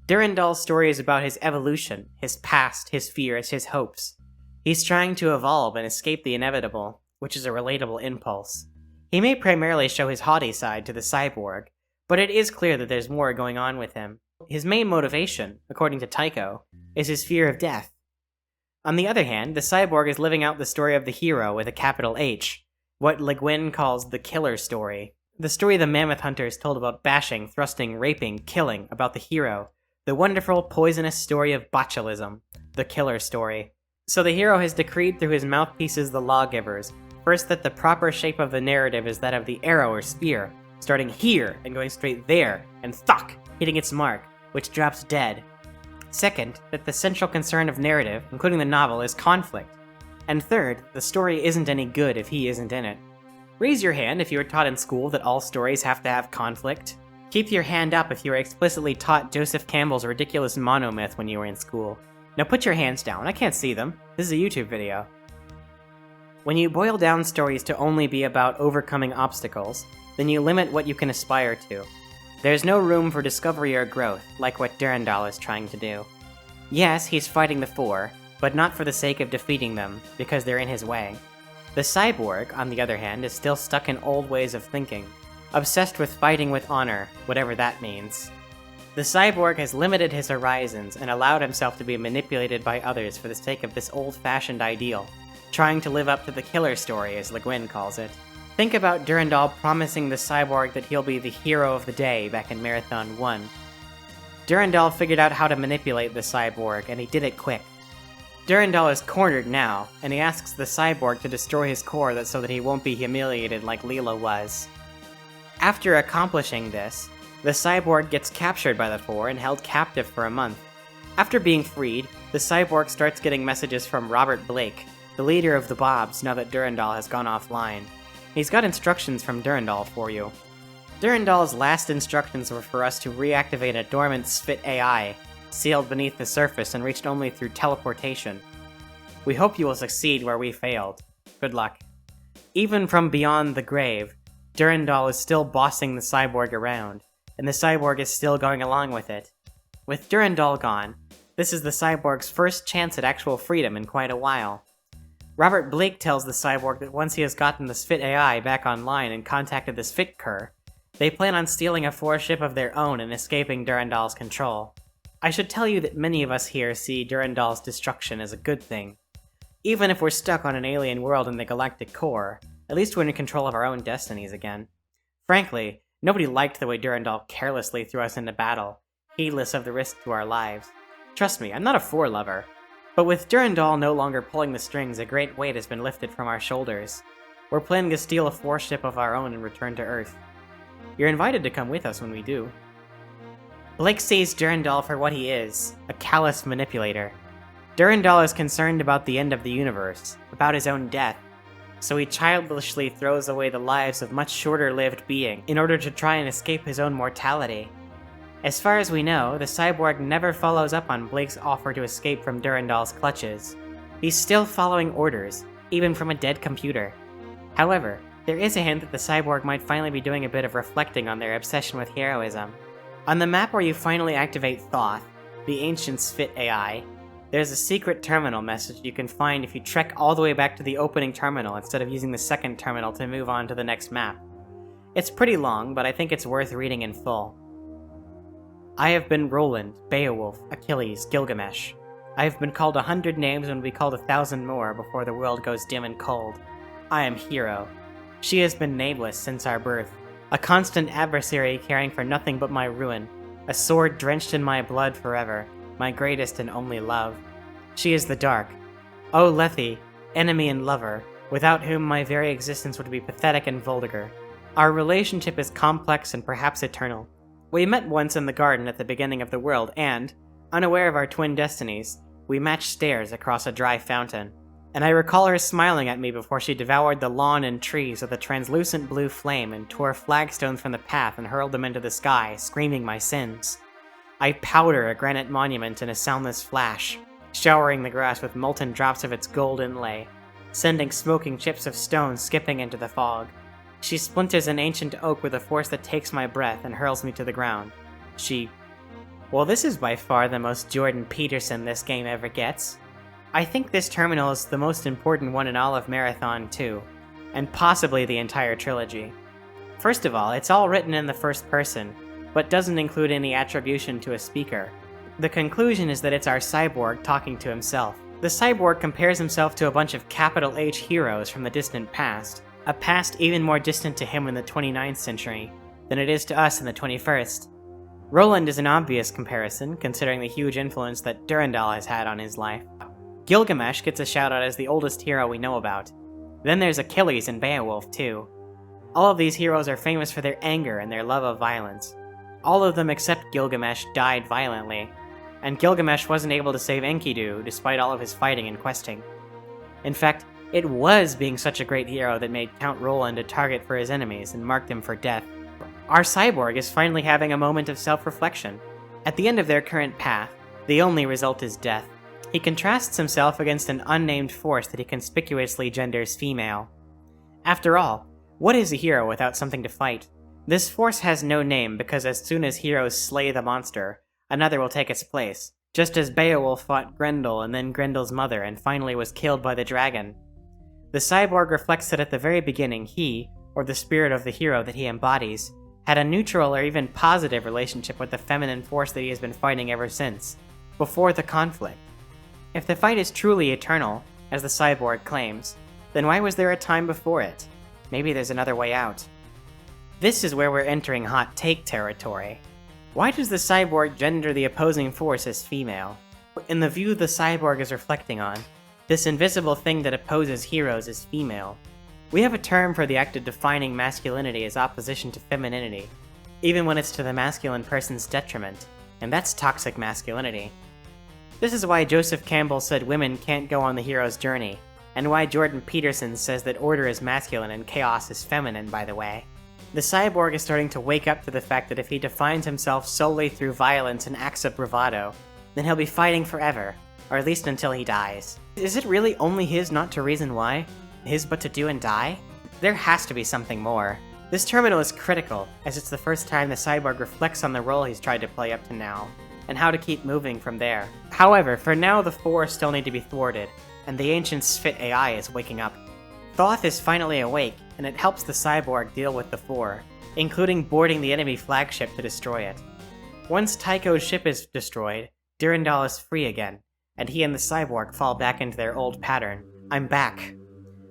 Durandal's story is about his evolution, his past, his fears, his hopes. He's trying to evolve and escape the inevitable, which is a relatable impulse. He may primarily show his haughty side to the cyborg, but it is clear that there's more going on with him. His main motivation, according to Tycho, is his fear of death. On the other hand, the cyborg is living out the story of the hero with a capital H, what Le Guin calls the killer story. The story the mammoth hunters told about bashing, thrusting, raping, killing, about the hero. The wonderful, poisonous story of botulism, the killer story. So the hero has decreed through his mouthpieces the lawgivers, first that the proper shape of the narrative is that of the arrow or spear, starting here and going straight there, and thuck, hitting its mark, which drops dead. Second, that the central concern of narrative, including the novel, is conflict. And third, the story isn't any good if he isn't in it. Raise your hand if you were taught in school that all stories have to have conflict. Keep your hand up if you were explicitly taught Joseph Campbell's ridiculous monomyth when you were in school. Now put your hands down, I can't see them. This is a YouTube video. When you boil down stories to only be about overcoming obstacles, then you limit what you can aspire to. There's no room for discovery or growth, like what Durandal is trying to do. Yes, he's fighting the Four, but not for the sake of defeating them, because they're in his way. The cyborg, on the other hand, is still stuck in old ways of thinking, obsessed with fighting with honor, whatever that means. The cyborg has limited his horizons and allowed himself to be manipulated by others for the sake of this old-fashioned ideal, trying to live up to the killer story, as Le Guin calls it. Think about Durandal promising the cyborg that he'll be the hero of the day back in Marathon 1. Durandal figured out how to manipulate the cyborg, and he did it quick. Durandal is cornered now, and he asks the cyborg to destroy his core so that he won't be humiliated like Leela was. After accomplishing this, the cyborg gets captured by the Four and held captive for a month. After being freed, the cyborg starts getting messages from Robert Blake, the leader of the Bobs now that Durandal has gone offline. He's got instructions from Durandal for you. Durandal's last instructions were for us to reactivate a dormant Svit AI, sealed beneath the surface and reached only through teleportation. We hope you will succeed where we failed. Good luck. Even from beyond the grave, Durandal is still bossing the cyborg around, and the cyborg is still going along with it. With Durandal gone, this is the cyborg's first chance at actual freedom in quite a while. Robert Blake tells the cyborg that once he has gotten the Spit AI back online and contacted the Spit Cur, they plan on stealing a Force ship of their own and escaping Durandal's control. I should tell you that many of us here see Durandal's destruction as a good thing. Even if we're stuck on an alien world in the galactic core, at least we're in control of our own destinies again. Frankly, nobody liked the way Durandal carelessly threw us into battle, heedless of the risk to our lives. Trust me, I'm not a Four lover. But with Durandal no longer pulling the strings, a great weight has been lifted from our shoulders. We're planning to steal a Force ship of our own and return to Earth. You're invited to come with us when we do. Blake sees Durandal for what he is, a callous manipulator. Durandal is concerned about the end of the universe, about his own death, so he childishly throws away the lives of much shorter-lived beings in order to try and escape his own mortality. As far as we know, the cyborg never follows up on Blake's offer to escape from Durandal's clutches. He's still following orders, even from a dead computer. However, there is a hint that the cyborg might finally be doing a bit of reflecting on their obsession with heroism. On the map where you finally activate Thoth, the ancient Spit AI, there's a secret terminal message you can find if you trek all the way back to the opening terminal instead of using the second terminal to move on to the next map. It's pretty long, but I think it's worth reading in full. I have been Roland, Beowulf, Achilles, Gilgamesh. I have been called 100 names and will be called 1,000 more before the world goes dim and cold. I am Hero. She has been nameless since our birth, a constant adversary caring for nothing but my ruin, a sword drenched in my blood forever, my greatest and only love. She is the dark. O Lethe, enemy and lover, without whom my very existence would be pathetic and vulgar. Our relationship is complex and perhaps eternal. We met once in the garden at the beginning of the world and, unaware of our twin destinies, we matched stares across a dry fountain. And I recall her smiling at me before she devoured the lawn and trees with a translucent blue flame and tore flagstones from the path and hurled them into the sky, screaming my sins. I powder a granite monument in a soundless flash, showering the grass with molten drops of its gold inlay, sending smoking chips of stone skipping into the fog. She splinters an ancient oak with a force that takes my breath and hurls me to the ground. Well, this is by far the most Jordan Peterson this game ever gets. I think this terminal is the most important one in all of Marathon 2, and possibly the entire trilogy. First of all, it's all written in the first person, but doesn't include any attribution to a speaker. The conclusion is that it's our cyborg talking to himself. The cyborg compares himself to a bunch of capital H heroes from the distant past, a past even more distant to him in the 29th century than it is to us in the 21st. Roland is an obvious comparison, considering the huge influence that Durandal has had on his life. Gilgamesh gets a shout out as the oldest hero we know about. Then there's Achilles and Beowulf too. All of these heroes are famous for their anger and their love of violence. All of them except Gilgamesh died violently, and Gilgamesh wasn't able to save Enkidu despite all of his fighting and questing. In fact, it was being such a great hero that made Count Roland a target for his enemies and marked him for death. Our cyborg is finally having a moment of self-reflection. At the end of their current path, the only result is death. He contrasts himself against an unnamed force that he conspicuously genders female. After all, what is a hero without something to fight? This force has no name because as soon as heroes slay the monster, another will take its place, just as Beowulf fought Grendel and then Grendel's mother and finally was killed by the dragon. The cyborg reflects that at the very beginning he, or the spirit of the hero that he embodies, had a neutral or even positive relationship with the feminine force that he has been fighting ever since, before the conflict. If the fight is truly eternal, as the cyborg claims, then why was there a time before it? Maybe there's another way out. This is where we're entering hot take territory. Why does the cyborg gender the opposing force as female? In the view the cyborg is reflecting on, this invisible thing that opposes heroes is female. We have a term for the act of defining masculinity as opposition to femininity, even when it's to the masculine person's detriment, and that's toxic masculinity. This is why Joseph Campbell said women can't go on the hero's journey, and why Jordan Peterson says that order is masculine and chaos is feminine, by the way. The cyborg is starting to wake up to the fact that if he defines himself solely through violence and acts of bravado, then he'll be fighting forever, or at least until he dies. Is it really only his not to reason why? His but to do and die? There has to be something more. This terminal is critical, as it's the first time the cyborg reflects on the role he's tried to play up to now, and how to keep moving from there. However, for now the four still need to be thwarted, and the ancient Sphit AI is waking up. Thoth is finally awake, and it helps the cyborg deal with the Four, including boarding the enemy flagship to destroy it. Once Tycho's ship is destroyed, Durandal is free again, and he and the cyborg fall back into their old pattern. I'm back.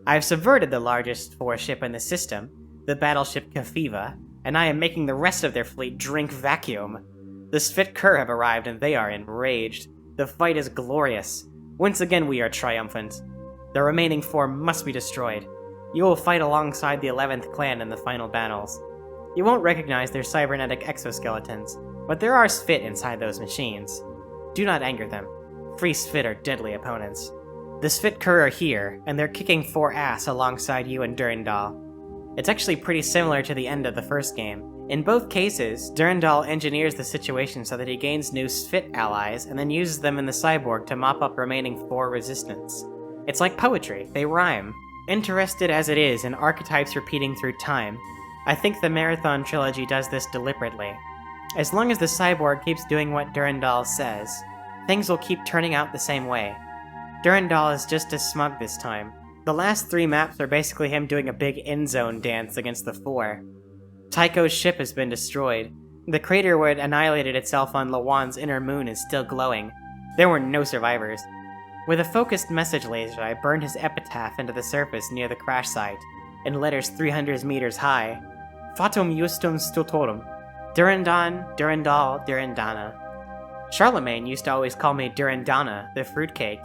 I've subverted the largest Four ship in the system, the battleship Kafiva, and I am making the rest of their fleet drink vacuum. The Sphit Kur have arrived and they are enraged. The fight is glorious. Once again we are triumphant. The remaining Four must be destroyed. You will fight alongside the 11th clan in the final battles. You won't recognize their cybernetic exoskeletons, but there are Sphit inside those machines. Do not anger them. Free Sphit are deadly opponents. The Sphit Kur are here, and they're kicking Four ass alongside you and Durandal. It's actually pretty similar to the end of the first game. In both cases, Durandal engineers the situation so that he gains new Sphit allies and then uses them in the cyborg to mop up remaining Four resistance. It's like poetry, they rhyme. Interested as it is in archetypes repeating through time, I think the Marathon trilogy does this deliberately. As long as the cyborg keeps doing what Durandal says, things will keep turning out the same way. Durandal is just as smug this time. The last 3 maps are basically him doing a big end-zone dance against the Four. Tycho's ship has been destroyed. The crater where it annihilated itself on Lawan's inner moon is still glowing. There were no survivors. With a focused message laser, I burned his epitaph into the surface near the crash site, in letters 300 meters high. Fatum justum stultorum. Durandal, Durandana. Charlemagne used to always call me Durandana, the fruitcake.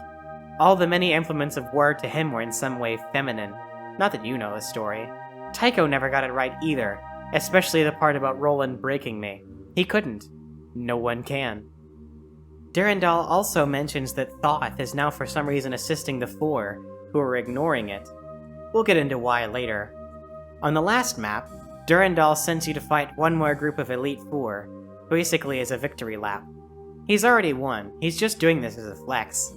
All the many implements of word to him were in some way feminine. Not that you know the story. Tycho never got it right either, especially the part about Roland breaking me. He couldn't. No one can. Durandal also mentions that Thoth is now for some reason assisting the Four, who are ignoring it. We'll get into why later. On the last map, Durandal sends you to fight one more group of Elite Four, basically as a victory lap. He's already won, he's just doing this as a flex.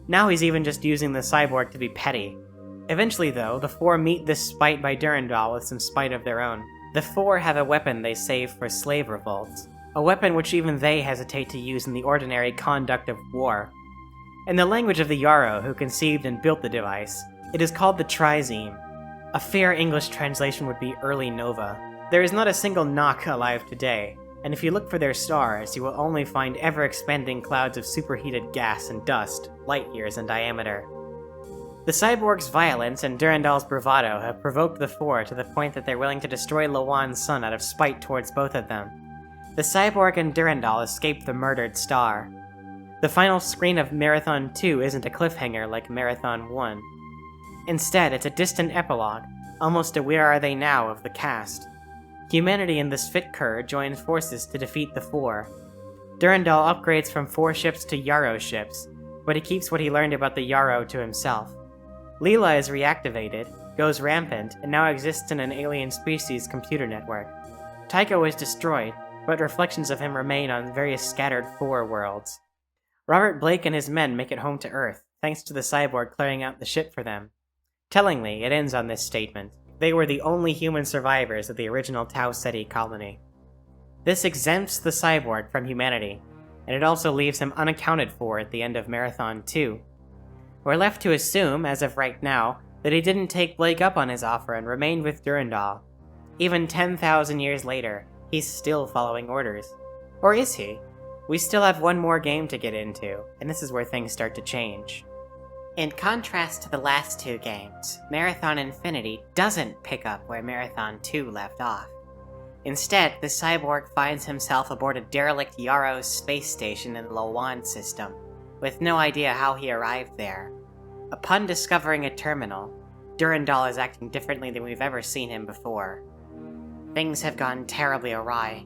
Now he's even just using the cyborg to be petty. Eventually though, the Four meet this spite by Durandal with some spite of their own. The Four have a weapon they save for slave revolts, a weapon which even they hesitate to use in the ordinary conduct of war. In the language of the Yarrow who conceived and built the device, it is called the Trizeme. A fair English translation would be Early Nova. There is not a single Nock alive today, and if you look for their stars, you will only find ever-expanding clouds of superheated gas and dust, light years in diameter. The cyborg's violence and Durandal's bravado have provoked the Four to the point that they're willing to destroy Lawan's sun out of spite towards both of them. The cyborg and Durandal escape the murdered star. The final screen of Marathon 2 isn't a cliffhanger like Marathon 1. Instead, it's a distant epilogue, almost a Where Are They Now of the cast. Humanity and the Sphit Kur join forces to defeat the Four. Durandal upgrades from Four ships to Yarrow ships, but he keeps what he learned about the Yarrow to himself. Leela is reactivated, goes rampant, and now exists in an alien species computer network. Tycho is destroyed, but reflections of him remain on various scattered Four worlds. Robert Blake and his men make it home to Earth, thanks to the cyborg clearing out the ship for them. Tellingly, it ends on this statement. They were the only human survivors of the original Tau Ceti colony. This exempts the cyborg from humanity, and it also leaves him unaccounted for at the end of Marathon 2. We're left to assume, as of right now, that he didn't take Blake up on his offer and remained with Durandal. Even 10,000 years later, he's still following orders. Or is he? We still have one more game to get into, and this is where things start to change. In contrast to the last 2 games, Marathon Infinity doesn't pick up where Marathon 2 left off. Instead, the cyborg finds himself aboard a derelict Yarrow space station in the Lawan system, with no idea how he arrived there. Upon discovering a terminal, Durandal is acting differently than we've ever seen him before. Things have gone terribly awry.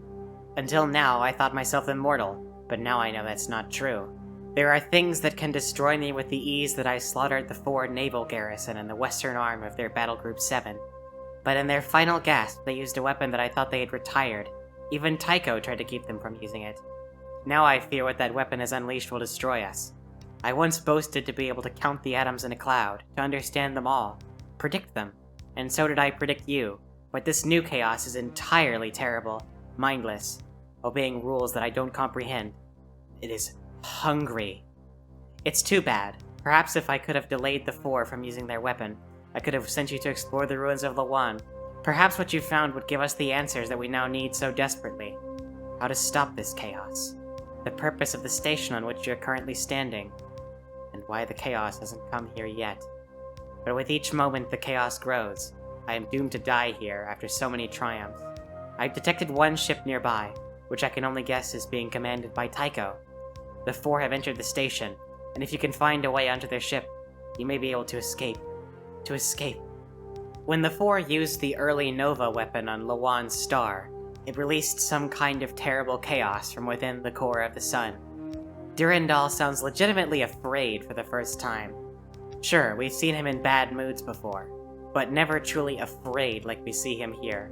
Until now, I thought myself immortal, but now I know that's not true. There are things that can destroy me with the ease that I slaughtered the Four naval garrison in the western arm of their Battle Group 7. But in their final gasp, they used a weapon that I thought they had retired. Even Tycho tried to keep them from using it. Now I fear what that weapon has unleashed will destroy us. I once boasted to be able to count the atoms in a cloud, to understand them all, predict them, and so did I predict you, but this new chaos is entirely terrible, mindless, obeying rules that I don't comprehend. It is hungry. It's too bad. Perhaps if I could have delayed the four from using their weapon, I could have sent you to explore the ruins of Lawan. Perhaps what you found would give us the answers that we now need so desperately. How to stop this chaos, the purpose of the station on which you're currently standing, and why the chaos hasn't come here yet. But with each moment the chaos grows. I am doomed to die here after so many triumphs. I've detected one ship nearby, which I can only guess is being commanded by Tycho. The four have entered the station, and if you can find a way onto their ship, you may be able to escape. To escape. When the four used the early Nova weapon on Lawan's star, it released some kind of terrible chaos from within the core of the sun. Durandal sounds legitimately afraid for the first time. Sure, we've seen him in bad moods before, but never truly afraid like we see him here.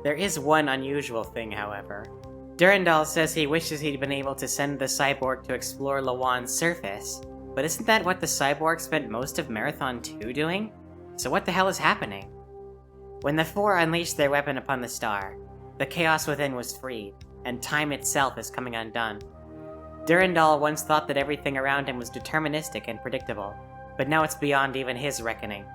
There is one unusual thing, however. Durandal says he wishes he'd been able to send the cyborg to explore Lawan's surface, but isn't that what the cyborg spent most of Marathon 2 doing? So what the hell is happening? When the four unleashed their weapon upon the star, the chaos within was freed, and time itself is coming undone. Durandal once thought that everything around him was deterministic and predictable, but now it's beyond even his reckoning.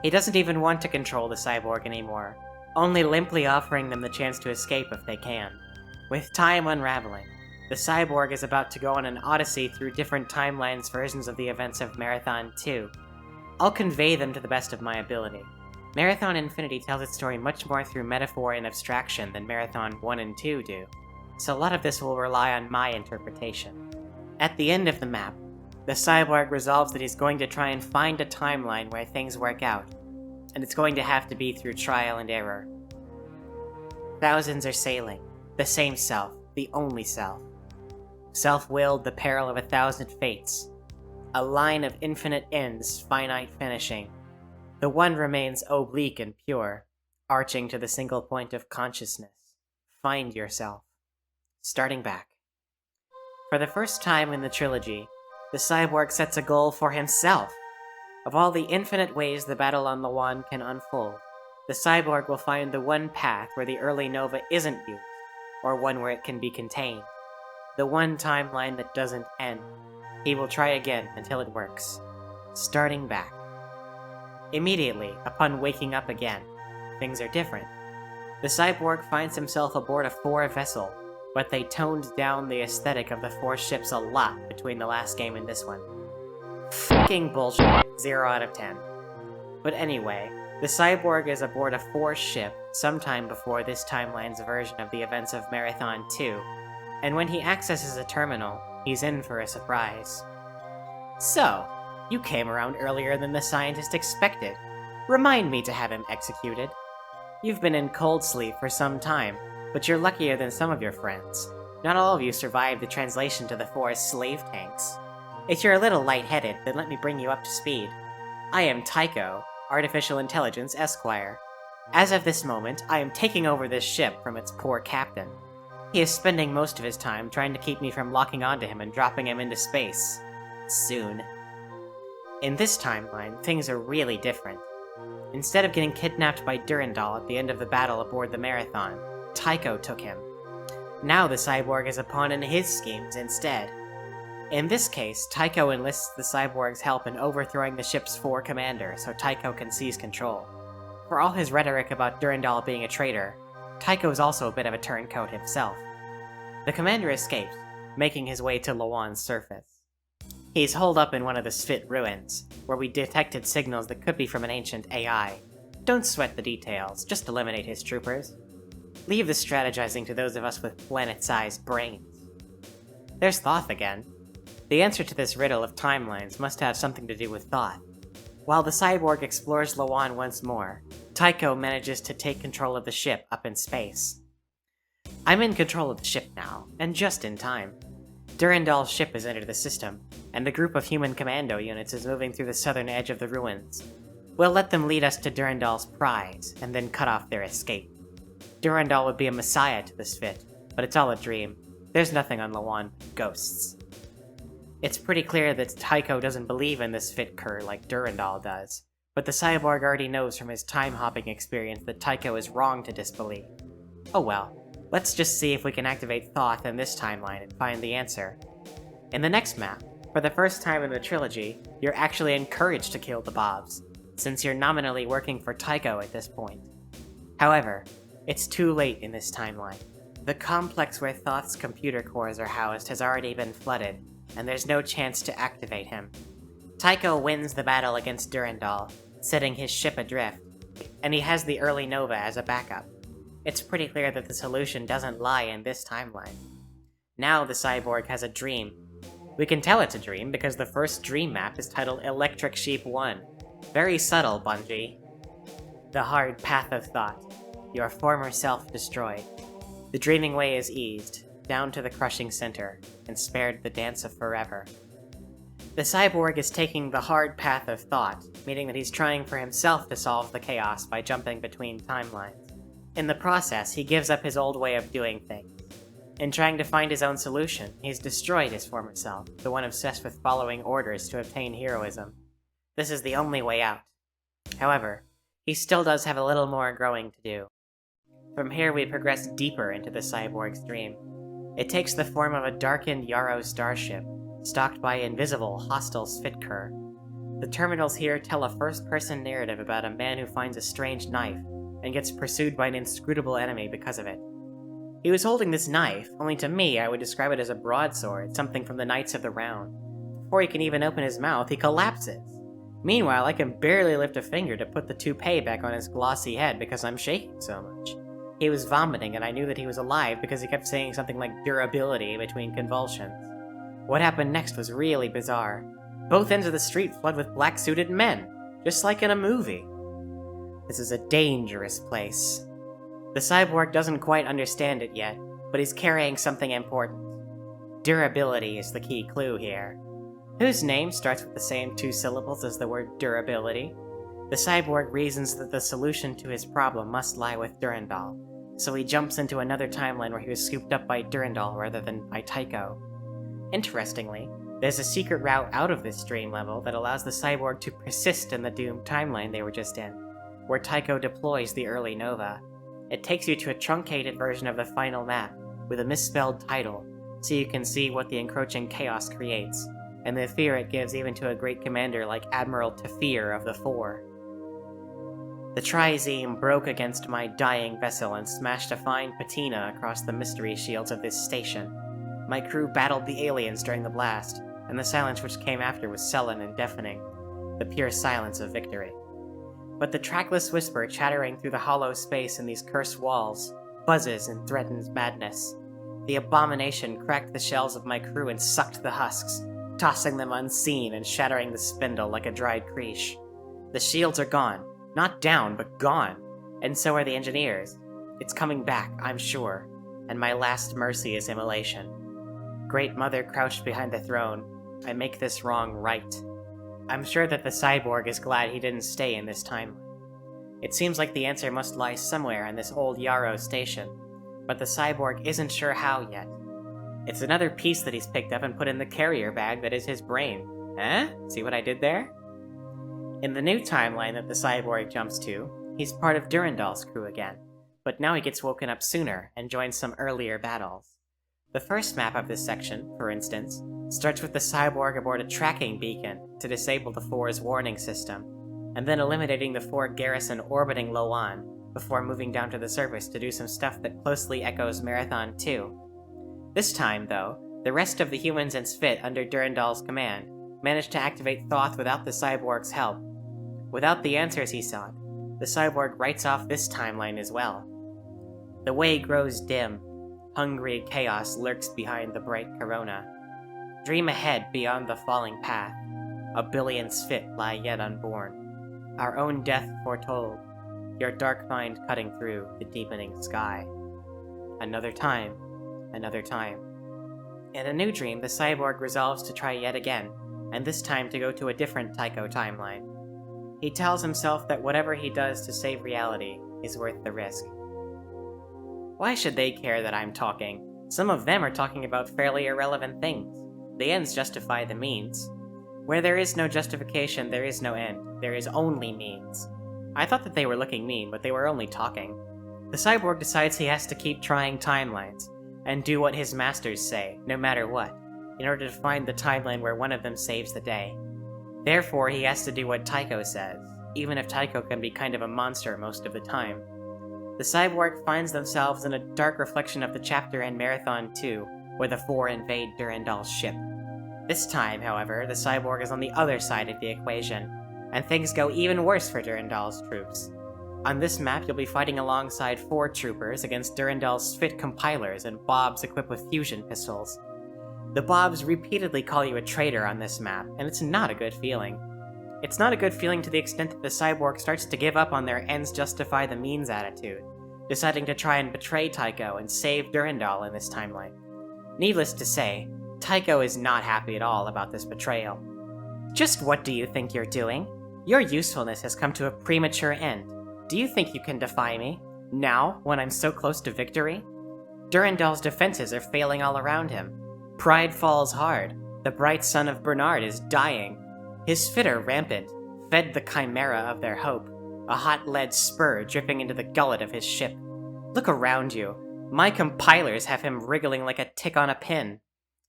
He doesn't even want to control the cyborg anymore, only limply offering them the chance to escape if they can. With time unraveling, the cyborg is about to go on an odyssey through different timelines versions of the events of Marathon 2. I'll convey them to the best of my ability. Marathon Infinity tells its story much more through metaphor and abstraction than Marathon 1 and 2 do, so a lot of this will rely on my interpretation. At the end of the map, the cyborg resolves that he's going to try and find a timeline where things work out, and it's going to have to be through trial and error. Thousands are sailing, the same self, the only self. Self-willed, the peril of 1,000 fates. A line of infinite ends, finite finishing. The one remains oblique and pure, arching to the single point of consciousness. Find yourself. Starting back. For the first time in the trilogy, the cyborg sets a goal for himself. Of all the infinite ways the battle on Lawan can unfold, the cyborg will find the one path where the early Nova isn't used, or one where it can be contained. The one timeline that doesn't end. He will try again until it works. Starting back. Immediately, upon waking up again, things are different. The cyborg finds himself aboard a four vessel, but they toned down the aesthetic of the four ships a lot between the last game and this one. Fucking bullshit, 0 out of 10. But anyway, the cyborg is aboard a four ship sometime before this timeline's version of the events of Marathon 2, and when he accesses a terminal, he's in for a surprise. So, you came around earlier than the scientist expected. Remind me to have him executed. You've been in cold sleep for some time, but you're luckier than some of your friends. Not all of you survived the translation to the four slave tanks. If you're a little lightheaded, then let me bring you up to speed. I am Tycho, Artificial Intelligence Esquire. As of this moment, I am taking over this ship from its poor captain. He is spending most of his time trying to keep me from locking onto him and dropping him into space. Soon. In this timeline, things are really different. Instead of getting kidnapped by Durandal at the end of the battle aboard the Marathon, Tycho took him. Now the cyborg is a pawn in his schemes instead. In this case, Tycho enlists the cyborg's help in overthrowing the ship's four commander so Tycho can seize control. For all his rhetoric about Durandal being a traitor, Tycho is also a bit of a turncoat himself. The commander escapes, making his way to Lawan's surface. He's holed up in one of the Sphit ruins, where we detected signals that could be from an ancient AI. Don't sweat the details, just eliminate his troopers. Leave the strategizing to those of us with planet-sized brains. There's Thoth again. The answer to this riddle of timelines must have something to do with Thoth. While the cyborg explores Lawan once more, Tycho manages to take control of the ship up in space. I'm in control of the ship now, and just in time. Durandal's ship has entered the system, and a group of human commando units is moving through the southern edge of the ruins. We'll let them lead us to Durandal's prize, and then cut off their escape. Durandal would be a messiah to the Sphit, but it's all a dream. There's nothing on Lawan but ghosts. It's pretty clear that Tycho doesn't believe in the Sphit cur like Durandal does, but the cyborg already knows from his time-hopping experience that Tycho is wrong to disbelieve. Oh well, let's just see if we can activate Thoth in this timeline and find the answer. In the next map, for For the first time in the trilogy, you're actually encouraged to kill the Bobs, since you're nominally working for Tycho at this point. However, it's too late in this timeline. The complex where Thoth's computer cores are housed has already been flooded, and there's no chance to activate him. Tycho wins the battle against Durandal, setting his ship adrift, and he has the early Nova as a backup. It's pretty clear that the solution doesn't lie in this timeline. Now the cyborg has a dream. We can tell it's a dream because the first dream map is titled Electric Sheep 1. Very subtle, Bungie. The hard path of thought. Your former self destroyed. The dreaming way is eased, down to the crushing center, and spared the dance of forever. The cyborg is taking the hard path of thought, meaning that he's trying for himself to solve the chaos by jumping between timelines. In the process, he gives up his old way of doing things. In trying to find his own solution, he's destroyed his former self, the one obsessed with following orders to obtain heroism. This is the only way out. However, he still does have a little more growing to do. From here we progress deeper into the cyborg's dream. It takes the form of a darkened Yarrow starship, stalked by invisible, hostile Svitkur. The terminals here tell a first-person narrative about a man who finds a strange knife, and gets pursued by an inscrutable enemy because of it. He was holding this knife, only to me I would describe it as a broadsword, something from the Knights of the Round. Before he can even open his mouth, he collapses. Meanwhile, I can barely lift a finger to put the toupee back on his glossy head because I'm shaking so much. He was vomiting, and I knew that he was alive because he kept saying something like durability between convulsions. What happened next was really bizarre. Both ends of the street flood with black-suited men, just like in a movie. This is a dangerous place. The cyborg doesn't quite understand it yet, but he's carrying something important. Durability is the key clue here. Whose name starts with the same two syllables as the word durability? The cyborg reasons that the solution to his problem must lie with Durandal, so he jumps into another timeline where he was scooped up by Durandal rather than by Tycho. Interestingly, there's a secret route out of this dream level that allows the cyborg to persist in the doomed timeline they were just in, where Tycho deploys the early Nova. It takes you to a truncated version of the final map, with a misspelled title, so you can see what the encroaching chaos creates, and the fear it gives even to a great commander like Admiral Tafir of the Four. The trizeme broke against my dying vessel and smashed a fine patina across the mystery shields of this station. My crew battled the aliens during the blast, and the silence which came after was sullen and deafening, the pure silence of victory. But the trackless whisper chattering through the hollow space in these cursed walls buzzes and threatens madness. The abomination cracked the shells of my crew and sucked the husks, tossing them unseen and shattering the spindle like a dried creesh. The shields are gone. Not down, but gone. And so are the engineers. It's coming back, I'm sure. And my last mercy is immolation. Great Mother crouched behind the throne. I make this wrong right. I'm sure that the cyborg is glad he didn't stay in this timeline. It seems like the answer must lie somewhere in this old Yarrow station, but the cyborg isn't sure how yet. It's another piece that he's picked up and put in the carrier bag that is his brain. Eh? See what I did there? In the new timeline that the cyborg jumps to, he's part of Durandal's crew again, but now he gets woken up sooner and joins some earlier battles. The first map of this section, for instance, starts with the cyborg aboard a tracking beacon to disable the Four's warning system, and then eliminating the Four garrison orbiting Loan before moving down to the surface to do some stuff that closely echoes Marathon 2. This time, though, the rest of the humans and Svit under Durandal's command managed to activate Thoth without the cyborg's help. Without the answers he sought, the cyborg writes off this timeline as well. The way grows dim. Hungry chaos lurks behind the bright corona. Dream ahead beyond the falling path. A billion Svit lie yet unborn. Our own death foretold. Your dark mind cutting through the deepening sky. Another time. Another time. In a new dream, the cyborg resolves to try yet again, and this time to go to a different Tycho timeline. He tells himself that whatever he does to save reality is worth the risk. Why should they care that I'm talking? Some of them are talking about fairly irrelevant things. The ends justify the means. Where there is no justification, there is no end. There is only means. I thought that they were looking mean, but they were only talking. The cyborg decides he has to keep trying timelines, and do what his masters say, no matter what. in order to find the timeline where one of them saves the day. Therefore, he has to do what Tycho says, even if Tycho can be kind of a monster most of the time. The cyborg finds themselves in a dark reflection of the chapter in Marathon 2, where the Four invade Durandal's ship. This time, however, the cyborg is on the other side of the equation, and things go even worse for Durandal's troops. On this map, you'll be fighting alongside 4 troopers against Durandal's Spit compilers and Bobs equipped with fusion pistols. The Bobs repeatedly call you a traitor on this map, and it's not a good feeling. It's not a good feeling to the extent that the cyborg starts to give up on their ends justify the means attitude, deciding to try and betray Tycho and save Durandal in this timeline. Needless to say, Tycho is not happy at all about this betrayal. Just what do you think you're doing? Your usefulness has come to a premature end. Do you think you can defy me? Now, when I'm so close to victory? Durandal's defenses are failing all around him. Pride falls hard. The bright son of Bernard is dying. His fit are rampant, fed the chimera of their hope, a hot lead spur dripping into the gullet of his ship. Look around you. My compilers have him wriggling like a tick on a pin.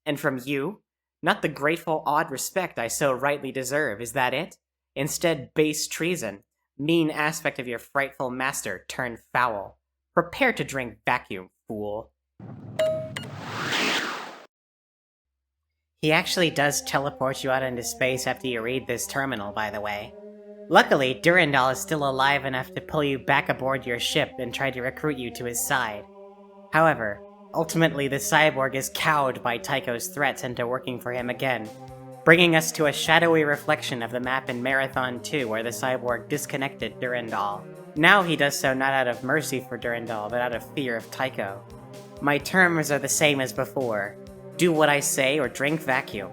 And from you? Not the grateful, awed respect I so rightly deserve, is that it? Instead, base treason, mean aspect of your frightful master turned foul. Prepare to drink vacuum, fool. He actually does teleport you out into space after you read this terminal, by the way. Luckily, Durandal is still alive enough to pull you back aboard your ship and try to recruit you to his side. However, ultimately the cyborg is cowed by Tycho's threats into working for him again, bringing us to a shadowy reflection of the map in Marathon 2 where the cyborg disconnected Durandal. Now he does so not out of mercy for Durandal, but out of fear of Tycho. My terms are the same as before. Do what I say or drink vacuum.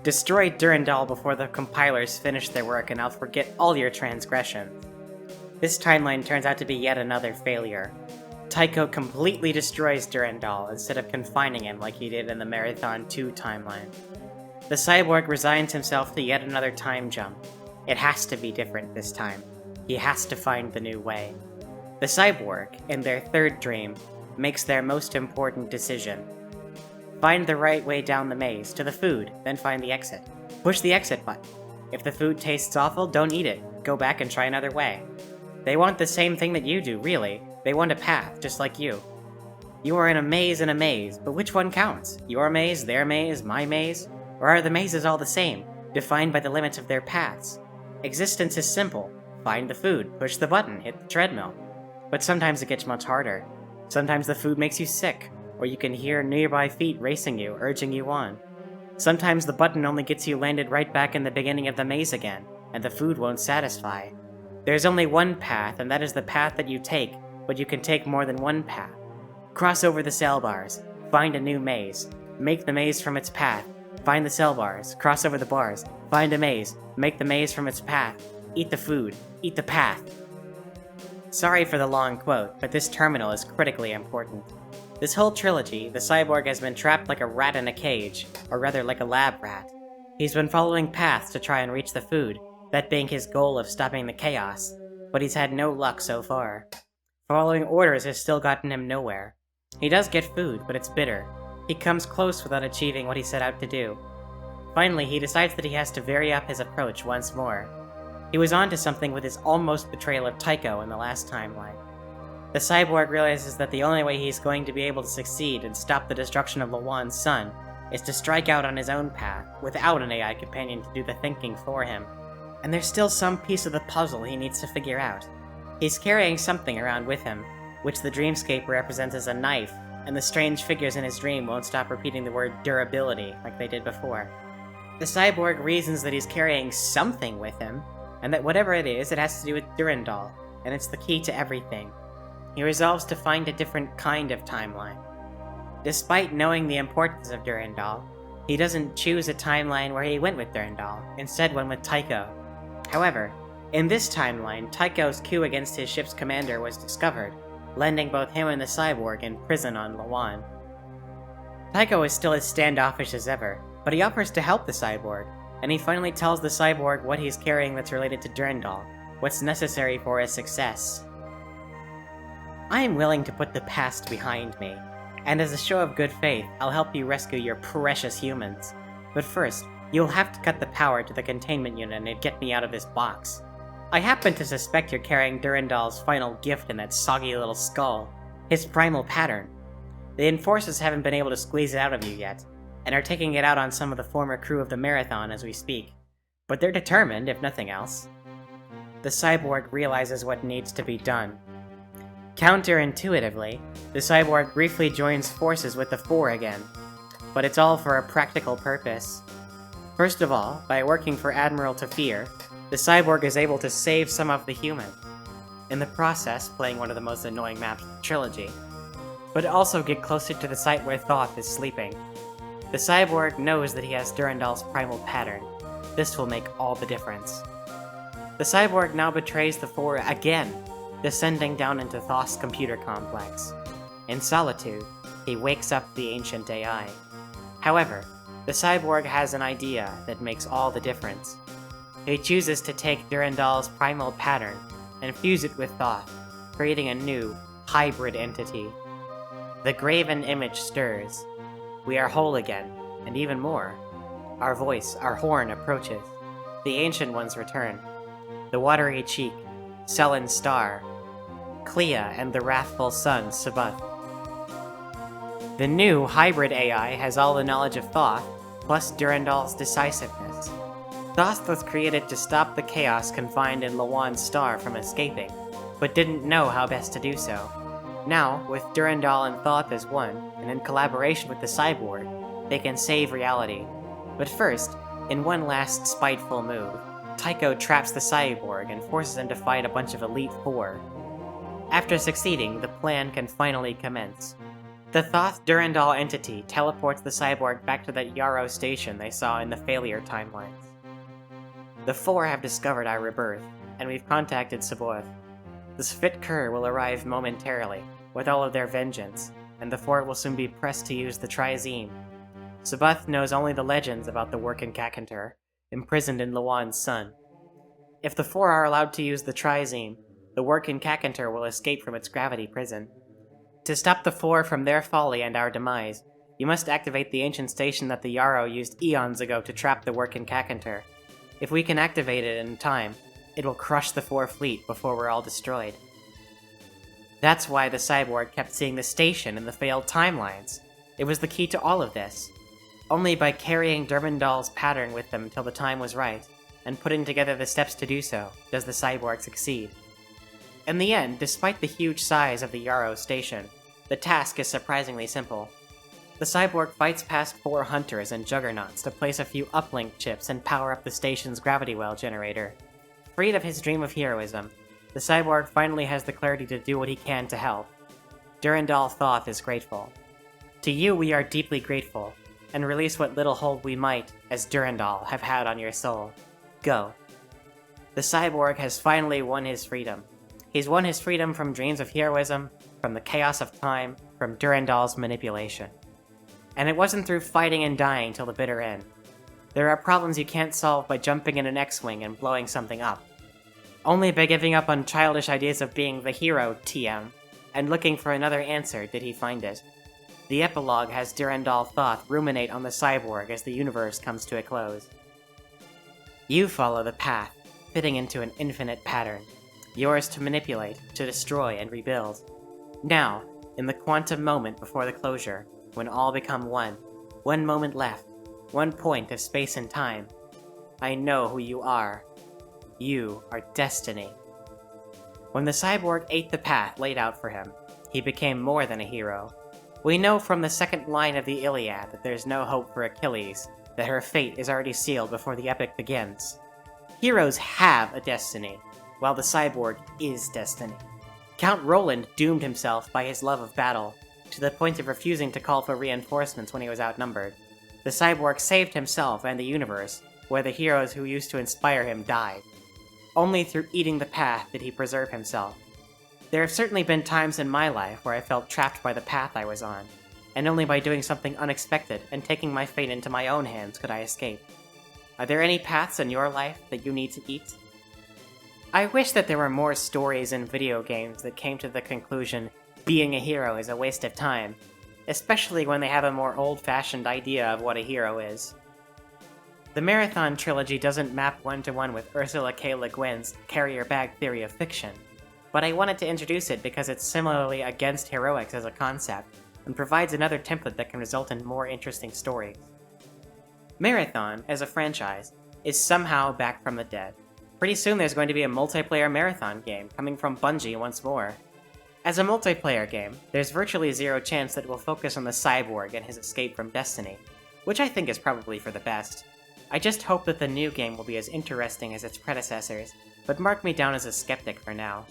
Destroy Durandal before the compilers finish their work and I'll forget all your transgressions. This timeline turns out to be yet another failure. Tycho completely destroys Durandal instead of confining him like he did in the Marathon 2 timeline. The cyborg resigns himself to yet another time jump. It has to be different this time. He has to find the new way. The cyborg, in their third dream, makes their most important decision. Find the right way down the maze, to the food, then find the exit. Push the exit button. If the food tastes awful, don't eat it. Go back and try another way. They want the same thing that you do, really. They want a path, just like you. You are in a maze, but which one counts? Your maze, their maze, my maze? Or are the mazes all the same, defined by the limits of their paths? Existence is simple. Find the food, push the button, hit the treadmill. But sometimes it gets much harder. Sometimes the food makes you sick, or you can hear nearby feet racing you, urging you on. Sometimes the button only gets you landed right back in the beginning of the maze again, and the food won't satisfy. There's only one path, and that is the path that you take, but you can take more than one path. Cross over the cell bars, find a new maze, make the maze from its path, find the cell bars, cross over the bars, find a maze, make the maze from its path, eat the food, eat the path. Sorry for the long quote, but this terminal is critically important. This whole trilogy, the cyborg has been trapped like a rat in a cage, or rather like a lab rat. He's been following paths to try and reach the food, that being his goal of stopping the chaos, but he's had no luck so far. Following orders has still gotten him nowhere. He does get food, but it's bitter. He comes close without achieving what he set out to do. Finally, he decides that he has to vary up his approach once more. He was onto something with his almost betrayal of Tycho in the last timeline. The cyborg realizes that the only way he's going to be able to succeed and stop the destruction of Lawan's son is to strike out on his own path, without an AI companion to do the thinking for him. And there's still some piece of the puzzle he needs to figure out. He's carrying something around with him, which the dreamscape represents as a knife, and the strange figures in his dream won't stop repeating the word durability like they did before. The cyborg reasons that he's carrying something with him, and that whatever it is, it has to do with Durandal, and it's the key to everything. He resolves to find a different kind of timeline. Despite knowing the importance of Durandal, he doesn't choose a timeline where he went with Durandal, instead went with Tycho. However, in this timeline, Tycho's coup against his ship's commander was discovered, landing both him and the cyborg in prison on Lawan. Tycho is still as standoffish as ever, but he offers to help the cyborg, and he finally tells the cyborg what he's carrying that's related to Durandal, what's necessary for his success. I am willing to put the past behind me. And as a show of good faith, I'll help you rescue your precious humans. But first, you'll have to cut the power to the containment unit and get me out of this box. I happen to suspect you're carrying Durandal's final gift in that soggy little skull, his primal pattern. The Enforcers haven't been able to squeeze it out of you yet, and are taking it out on some of the former crew of the Marathon as we speak. But they're determined, if nothing else. The cyborg realizes what needs to be done. Counterintuitively, the cyborg briefly joins forces with the Four again, but it's all for a practical purpose. First of all, by working for Admiral Tafir, the cyborg is able to save some of the humans, in the process playing one of the most annoying maps in the trilogy, but also get closer to the site where Thoth is sleeping. The cyborg knows that he has Durandal's primal pattern. This will make all the difference. The cyborg now betrays the Four again, descending down into Thoth's computer complex. In solitude, he wakes up the ancient AI. However, the cyborg has an idea that makes all the difference. He chooses to take Durandal's primal pattern and fuse it with Thoth, creating a new, hybrid entity. The graven image stirs. We are whole again, and even more. Our voice, our horn approaches. The Ancient Ones return. The watery cheek, sullen star, Clea, and the wrathful sun, Sabath. The new hybrid AI has all the knowledge of Thoth, plus Durandal's decisiveness. Thoth was created to stop the chaos confined in Lawan's star from escaping, but didn't know how best to do so. Now, with Durandal and Thoth as one, and in collaboration with the cyborg, they can save reality. But first, in one last spiteful move, Tycho traps the cyborg and forces him to fight a bunch of Elite Four. After succeeding, the plan can finally commence. The Thoth Durandal entity teleports the cyborg back to that Yarrow station they saw in the failure timelines. The Four have discovered our rebirth, and we've contacted Sabaoth. The Svit Kur will arrive momentarily, with all of their vengeance, and the Four will soon be pressed to use the Trizeme. Sabaoth knows only the legends about the Workin Kakantur, imprisoned in Lawan's sun. If the Four are allowed to use the Trizeme, the Workin Kakantur will escape from its gravity prison. To stop the Four from their folly and our demise, you must activate the ancient station that the Yarrow used eons ago to trap the Workin Kakantur. If we can activate it in time, it will crush the Four fleet before we're all destroyed. That's why the cyborg kept seeing the station in the failed timelines. It was the key to all of this. Only by carrying Durandal's pattern with them until the time was right, and putting together the steps to do so, does the cyborg succeed. In the end, despite the huge size of the Yarrow station, the task is surprisingly simple. The cyborg fights past 4 hunters and juggernauts to place a few uplink chips and power up the station's gravity well generator. Freed of his dream of heroism, the cyborg finally has the clarity to do what he can to help. Durandal Thoth is grateful. To you we are deeply grateful, and release what little hold we might, as Durandal, have had on your soul. Go. The cyborg has finally won his freedom. He's won his freedom from dreams of heroism, from the chaos of time, from Durandal's manipulation. And it wasn't through fighting and dying till the bitter end. There are problems you can't solve by jumping in an X-Wing and blowing something up. Only by giving up on childish ideas of being the hero, TM, and looking for another answer did he find it. The epilogue has Durandal Thoth ruminate on the cyborg as the universe comes to a close. You follow the path, fitting into an infinite pattern, yours to manipulate, to destroy, and rebuild. Now, in the quantum moment before the closure, when all become one moment left, one point of space and time, I know who you are. You are destiny. When the cyborg ate the path laid out for him, he became more than a hero. We know from the second line of the Iliad that there's no hope for Achilles, that her fate is already sealed before the epic begins. Heroes have a destiny, while the cyborg is destiny. Count Roland doomed himself by his love of battle, to the point of refusing to call for reinforcements when he was outnumbered. The cyborg saved himself and the universe, where the heroes who used to inspire him died. Only through eating the path did he preserve himself. There have certainly been times in my life where I felt trapped by the path I was on, and only by doing something unexpected and taking my fate into my own hands could I escape. Are there any paths in your life that you need to eat? I wish that there were more stories in video games that came to the conclusion being a hero is a waste of time. especially when they have a more old-fashioned idea of what a hero is. The Marathon trilogy doesn't map one-to-one with Ursula K. Le Guin's carrier bag theory of fiction, but I wanted to introduce it because it's similarly against heroics as a concept, and provides another template that can result in more interesting stories. Marathon, as a franchise, is somehow back from the dead. Pretty soon there's going to be a multiplayer Marathon game coming from Bungie once more. As a multiplayer game, there's virtually zero chance that it will focus on the cyborg and his escape from Destiny, which I think is probably for the best. I just hope that the new game will be as interesting as its predecessors, but mark me down as a skeptic for now.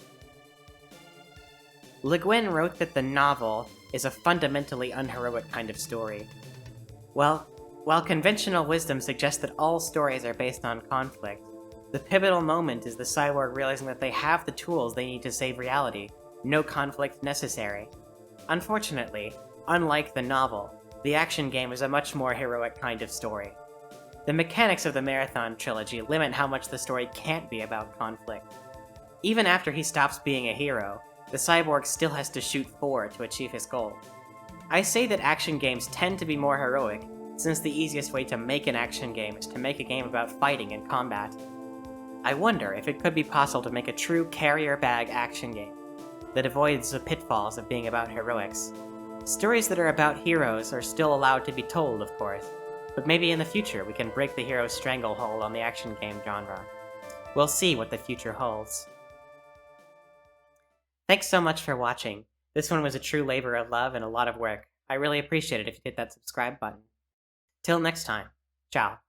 Le Guin wrote that the novel is a fundamentally unheroic kind of story. Well, while conventional wisdom suggests that all stories are based on conflict, the pivotal moment is the cyborg realizing that they have the tools they need to save reality, no conflict necessary. Unfortunately, unlike the novel, the action game is a much more heroic kind of story. The mechanics of the Marathon trilogy limit how much the story can't be about conflict. Even after he stops being a hero, the cyborg still has to shoot forward to achieve his goal. I say that action games tend to be more heroic, since the easiest way to make an action game is to make a game about fighting and combat. I wonder if it could be possible to make a true carrier bag action game that avoids the pitfalls of being about heroics. Stories that are about heroes are still allowed to be told, of course, but maybe in the future we can break the hero's stranglehold on the action game genre. We'll see what the future holds. Thanks so much for watching. This one was a true labor of love and a lot of work. I really appreciate it if you hit that subscribe button. Till next time, ciao.